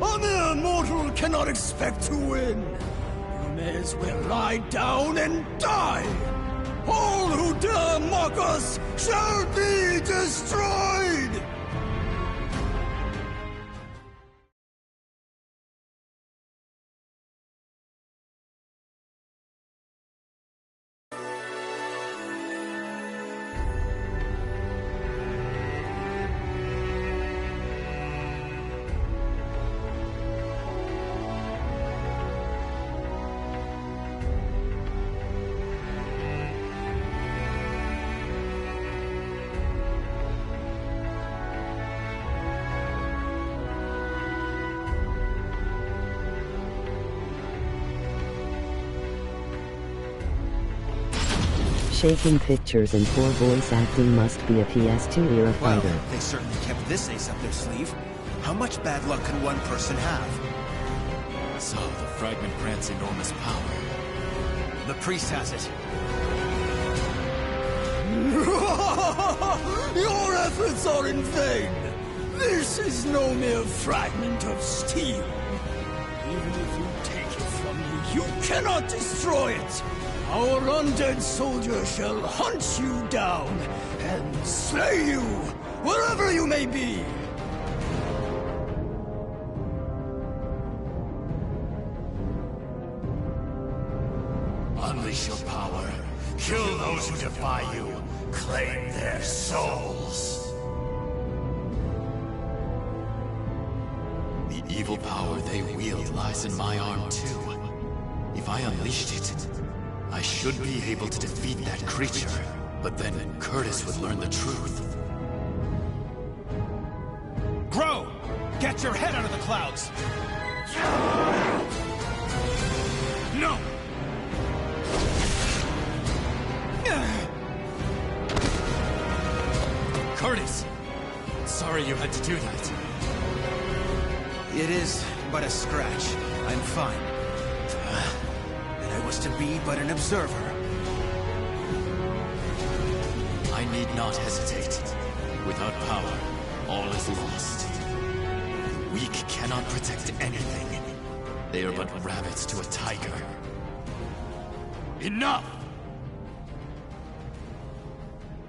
A mere mortal cannot expect to win. You may as well lie down and die. All who dare mock us shall be destroyed! Shaking pictures and poor voice acting must be a PS2 era Well, fighter. they certainly kept this ace up their sleeve. How much bad luck can one person have? So, the fragment grants enormous power. The priest has it. Your efforts are in vain. This is no mere fragment of steel. Even if you take it from me, you cannot destroy it. Our undead soldier shall hunt you down and slay you, wherever you may be. Unleash your power. Kill those who defy you. Claim their souls. The evil power they wield lies in my arm too. If I unleashed it, I should be able to defeat that creature. But then Curtis would learn the truth. Grow! Get your head out of the clouds! No! Curtis! Sorry you had to do that. It is but a scratch. I'm fine. And I was to be but an observer. I need not hesitate. Without power, all is lost. The weak cannot protect anything. They are but rabbits to a tiger. Enough!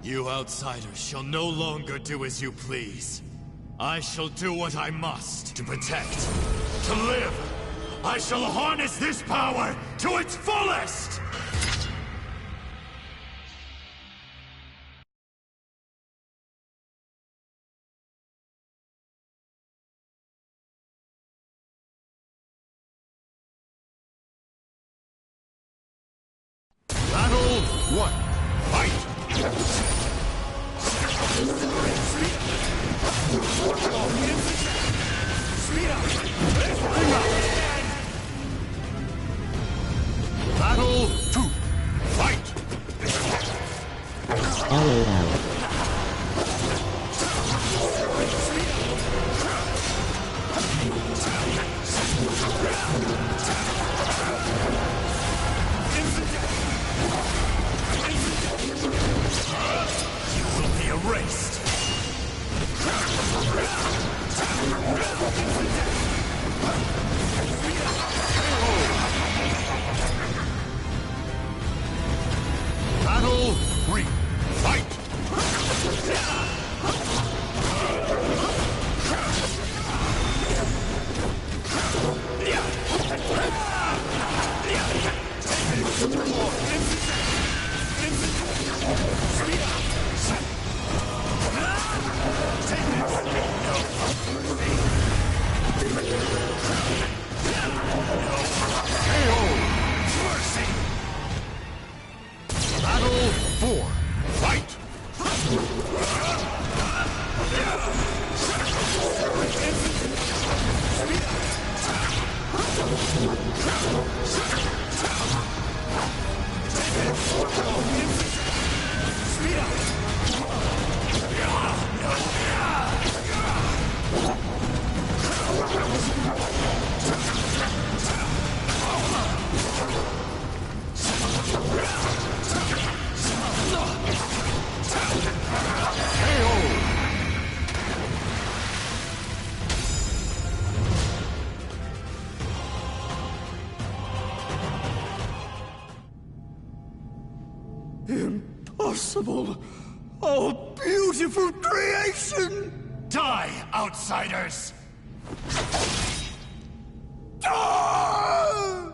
You outsiders shall no longer do as you please. I shall do what I must to protect, to live. I shall harness this power to its fullest! Battle 1. Fight! Battle 2. Fight! LOL. You will be erased! Battle 3. Fight! Battle 4. Fight! possible? Oh, beautiful creation! Die, outsiders! Ah!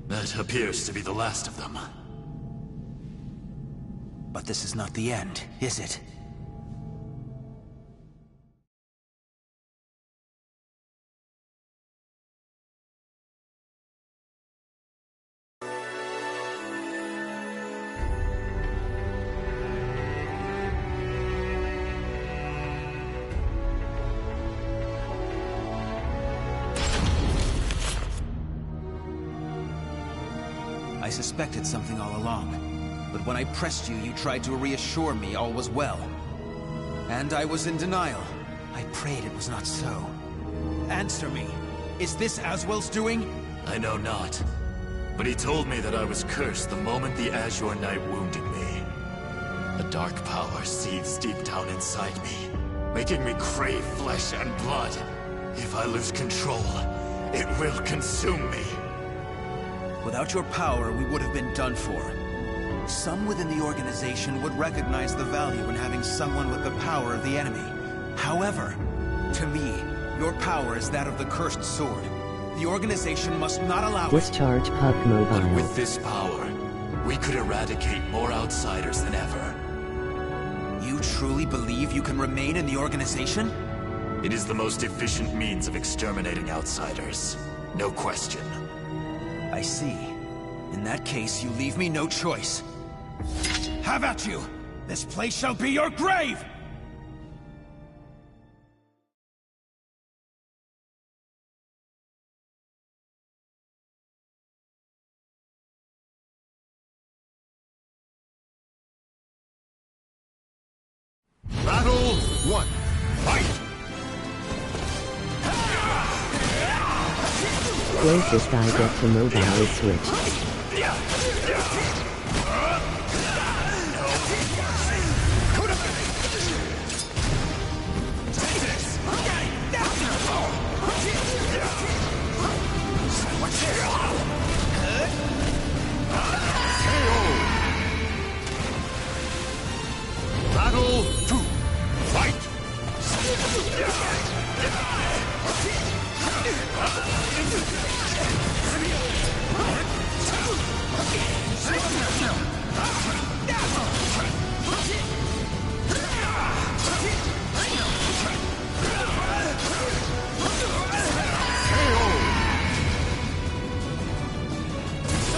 That appears to be the last of them. But this is not the end, is it? I suspected something all along. But when I pressed you, you tried to reassure me all was well. And I was in denial. I prayed it was not so. Answer me. Is this Aswell's doing? I know not. But he told me that I was cursed the moment the Azure Knight wounded me. A dark power seethes deep down inside me, making me crave flesh and blood. If I lose control, it will consume me. Without your power, we would have been done for. Some within the organization would recognize the value in having someone with the power of the enemy. However, to me, your power is that of the cursed sword. The organization must not allow Discharge PUC Mobile. But with this power, we could eradicate more outsiders than ever. You truly believe you can remain in the organization? It is the most efficient means of exterminating outsiders. No question. I see. In that case, you leave me no choice. Have at you! This place shall be your grave! Battle 1. Fight! Closest I get to mobile is switched. Battle 2. Fight!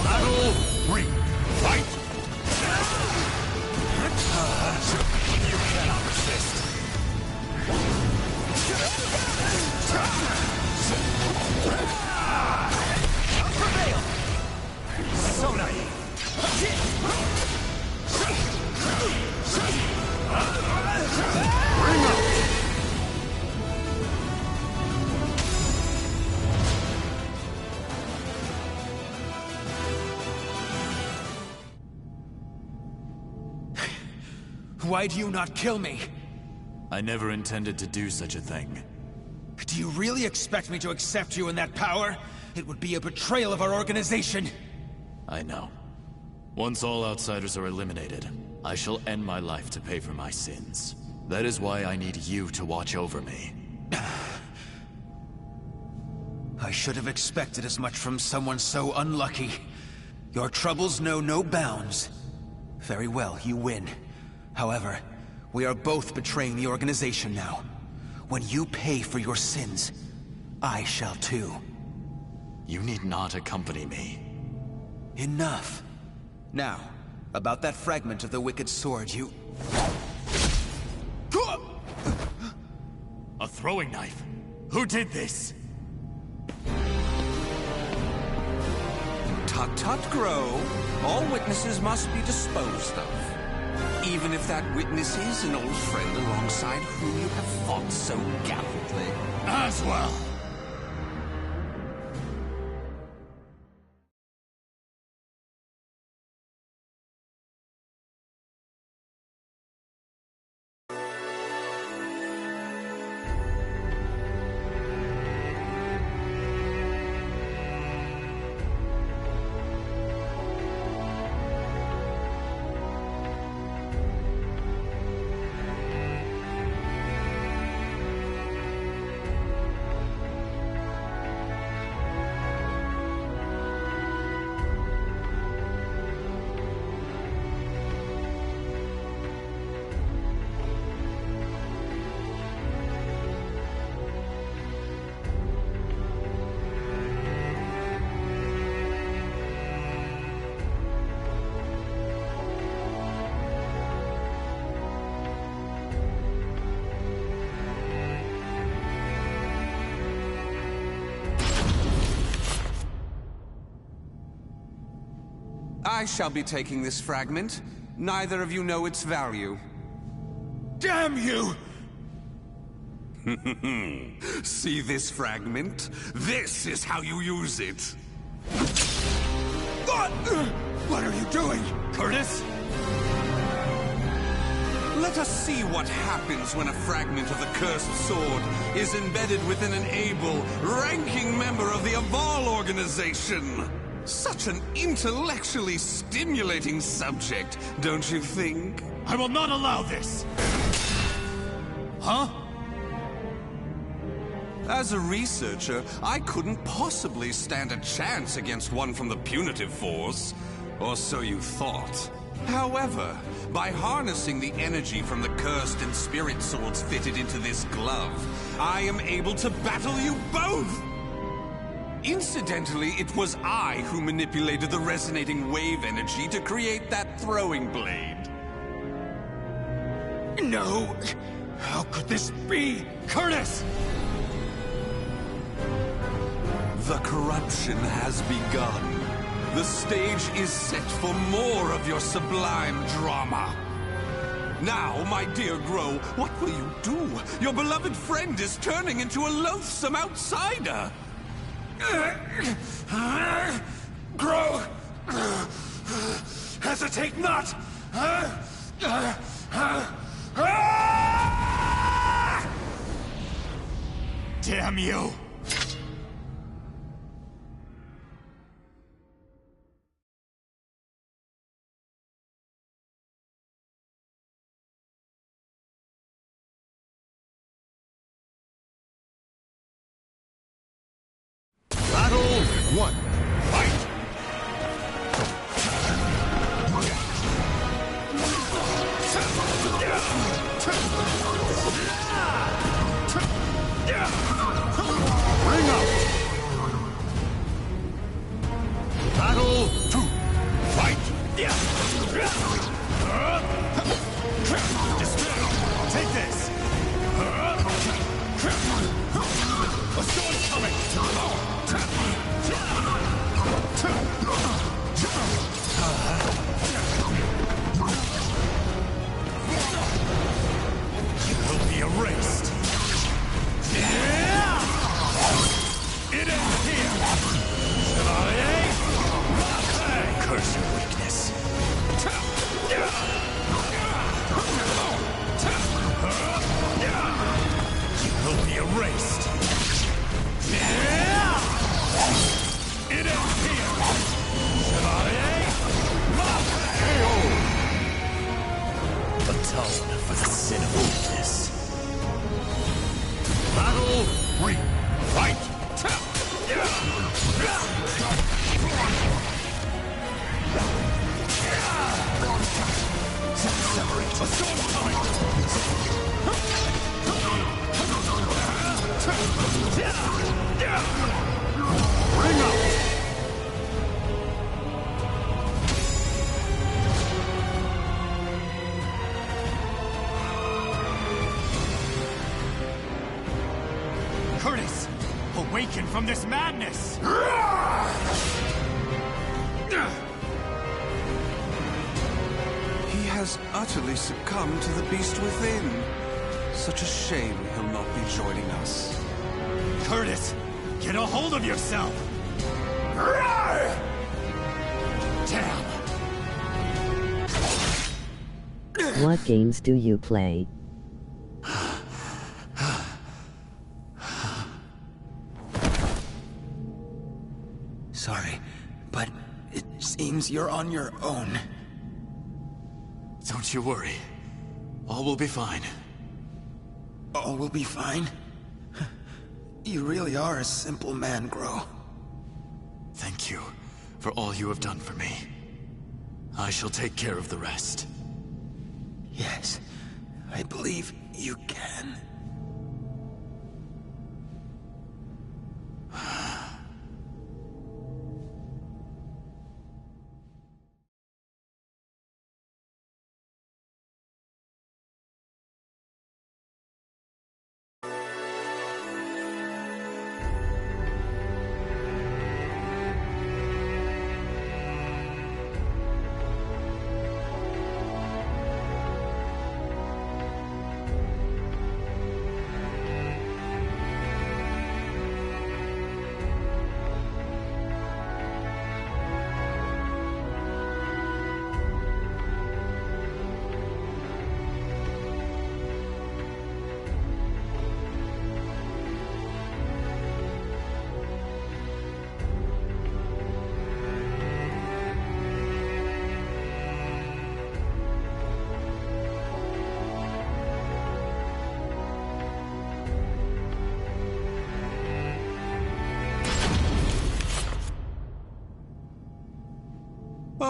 Battle 3. Fight! You cannot resist. Prevail! So naive. Bring up! Why do you not kill me? I never intended to do such a thing. Do you really expect me to accept you in that power? It would be a betrayal of our organization. I know. Once all outsiders are eliminated, I shall end my life to pay for my sins. That is why I need you to watch over me. I should have expected as much from someone so unlucky. Your troubles know no bounds. Very well, you win. However, we are both betraying the organization now. When you pay for your sins, I shall too. You need not accompany me. Enough. Now, about that fragment of the Wicked Sword, you... A throwing knife? Who did this? Tut tut, Grow. All witnesses must be disposed of. Even if that witness is an old friend alongside whom you have fought so gallantly. Aswell! I shall be taking this fragment. Neither of you know its value. Damn you! See this fragment? This is how you use it. What are you doing, Curtis? Let us see what happens when a fragment of the cursed sword is embedded within an able, ranking member of the Aval organization. Such an intellectually stimulating subject, don't you think? I will not allow this! Huh? As a researcher, I couldn't possibly stand a chance against one from the punitive force. Or so you thought. However, by harnessing the energy from the cursed and spirit swords fitted into this glove, I am able to battle you both! Incidentally, it was I who manipulated the resonating wave energy to create that throwing blade. No! How could this be? Curtis! The corruption has begun. The stage is set for more of your sublime drama. Now, my dear Grow, what will you do? Your beloved friend is turning into a loathsome outsider. Grow! Hesitate not! Damn you! Battle 1. Fight! Ring out! Battle 2. Fight! Take this! A sword's coming! You will be erased! It ends here! Chevalier! Curse your weakness! You will be erased! It ends here! Chevalier! Atone for the sin of weakness. Battle 3. Fight! Separate. A storm coming! Ring out! Curtis! Awaken from this madness! He has utterly succumbed to the beast within. Such a shame he'll not be joining us. Curtis! Get a hold of yourself! Damn! What games do you play? Sorry, but it seems you're on your own. Don't you worry. All will be fine. All will be fine? You really are a simple man, Grow. Thank you for all you have done for me. I shall take care of the rest. Yes, I believe you can.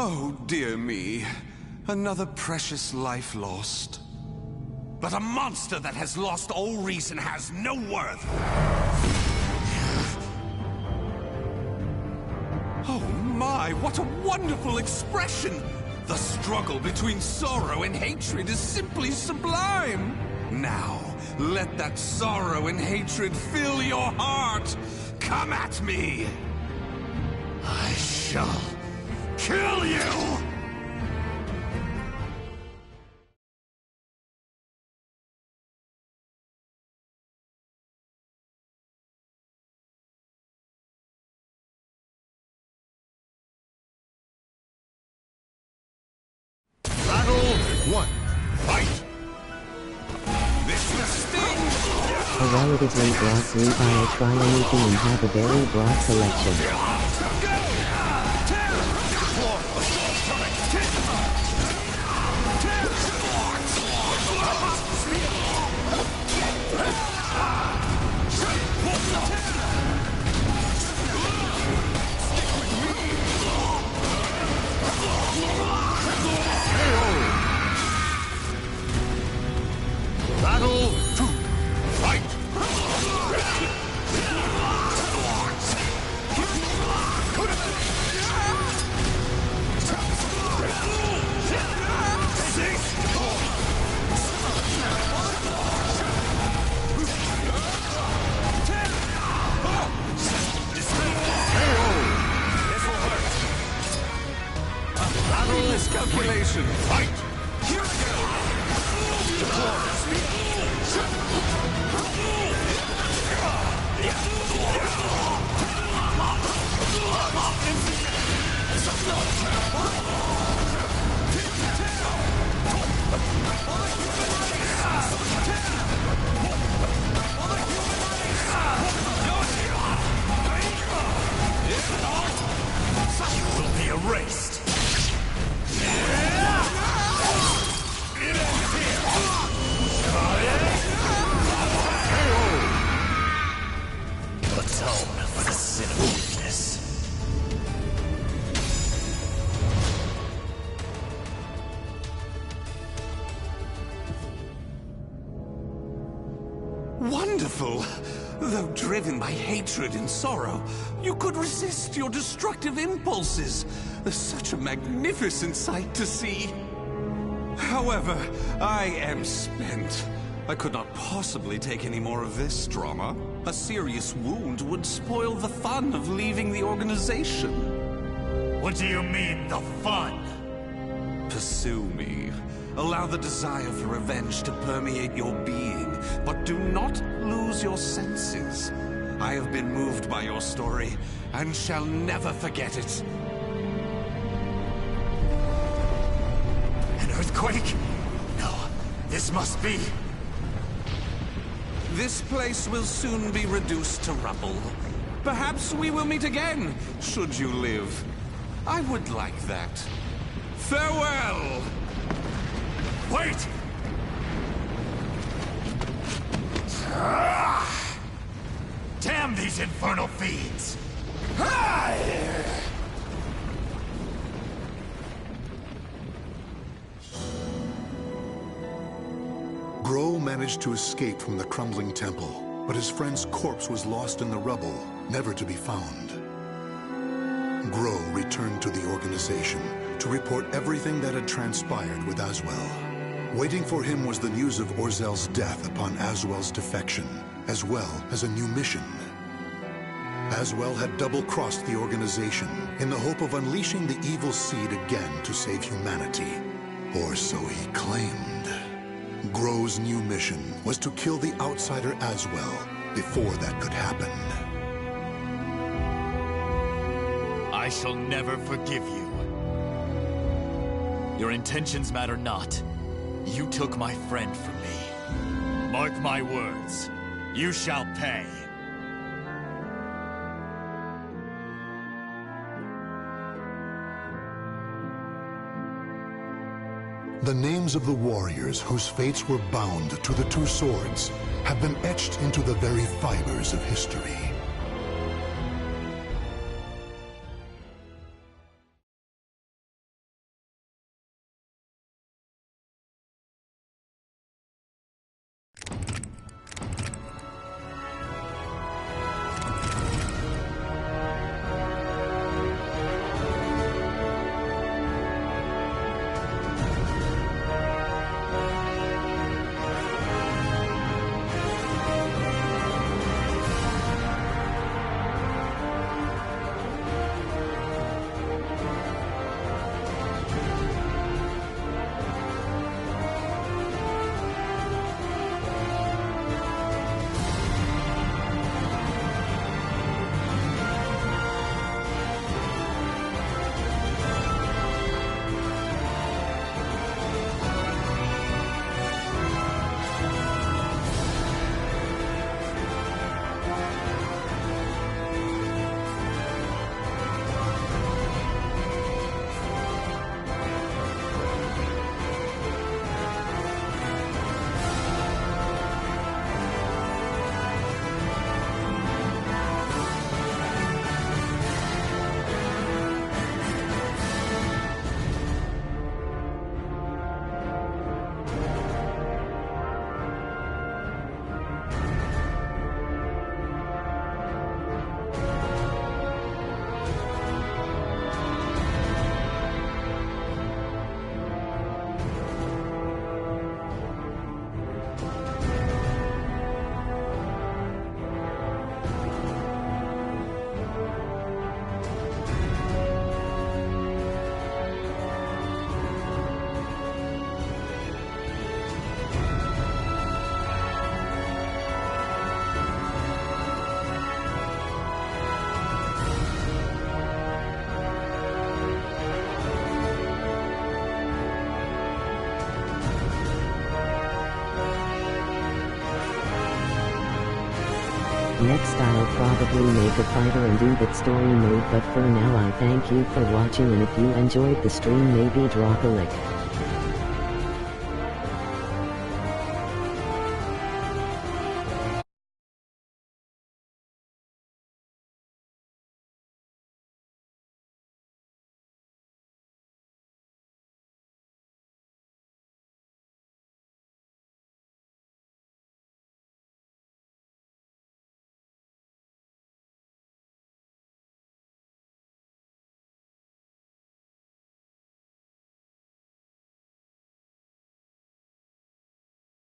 Oh, dear me. Another precious life lost. But a monster that has lost all reason has no worth. Oh my, what a wonderful expression! The struggle between sorrow and hatred is simply sublime! Now, let that sorrow and hatred fill your heart! Come at me! I shall kill you! Battle 1. Fight! This will sting! A relatively broad group I try anything and have a very broad selection. Battle 2. Fight! Battle miscalculation! Fight! You will be erased. Atone for the sin of weakness. Wonderful! Though driven by hatred and sorrow, you could resist your destructive impulses. Such a magnificent sight to see. However, I am spent. I could not possibly take any more of this drama. A serious wound would spoil the fun of leaving the organization. What do you mean, the fun? Pursue me. Allow the desire for revenge to permeate your being, but do not lose your senses. I have been moved by your story, and shall never forget it. An earthquake? No, this must be... This place will soon be reduced to rubble. Perhaps we will meet again, should you live. I would like that. Farewell! Wait! Damn these infernal fiends! Grow managed to escape from the crumbling temple, but his friend's corpse was lost in the rubble, never to be found. Grow returned to the organization to report everything that had transpired with Aswell. Waiting for him was the news of Orzel's death upon Aswell's defection, as well as a new mission. Aswell had double-crossed the organization in the hope of unleashing the evil seed again to save humanity. Or so he claimed. Grow's new mission was to kill the outsider Aswell before that could happen. I shall never forgive you. Your intentions matter not. You took my friend from me. Mark my words. You shall pay. The names of the warriors whose fates were bound to the two swords have been etched into the very fibers of history. Next I'll probably make a fighter and do that story mode, but for now I thank you for watching, and if you enjoyed the stream maybe drop a like.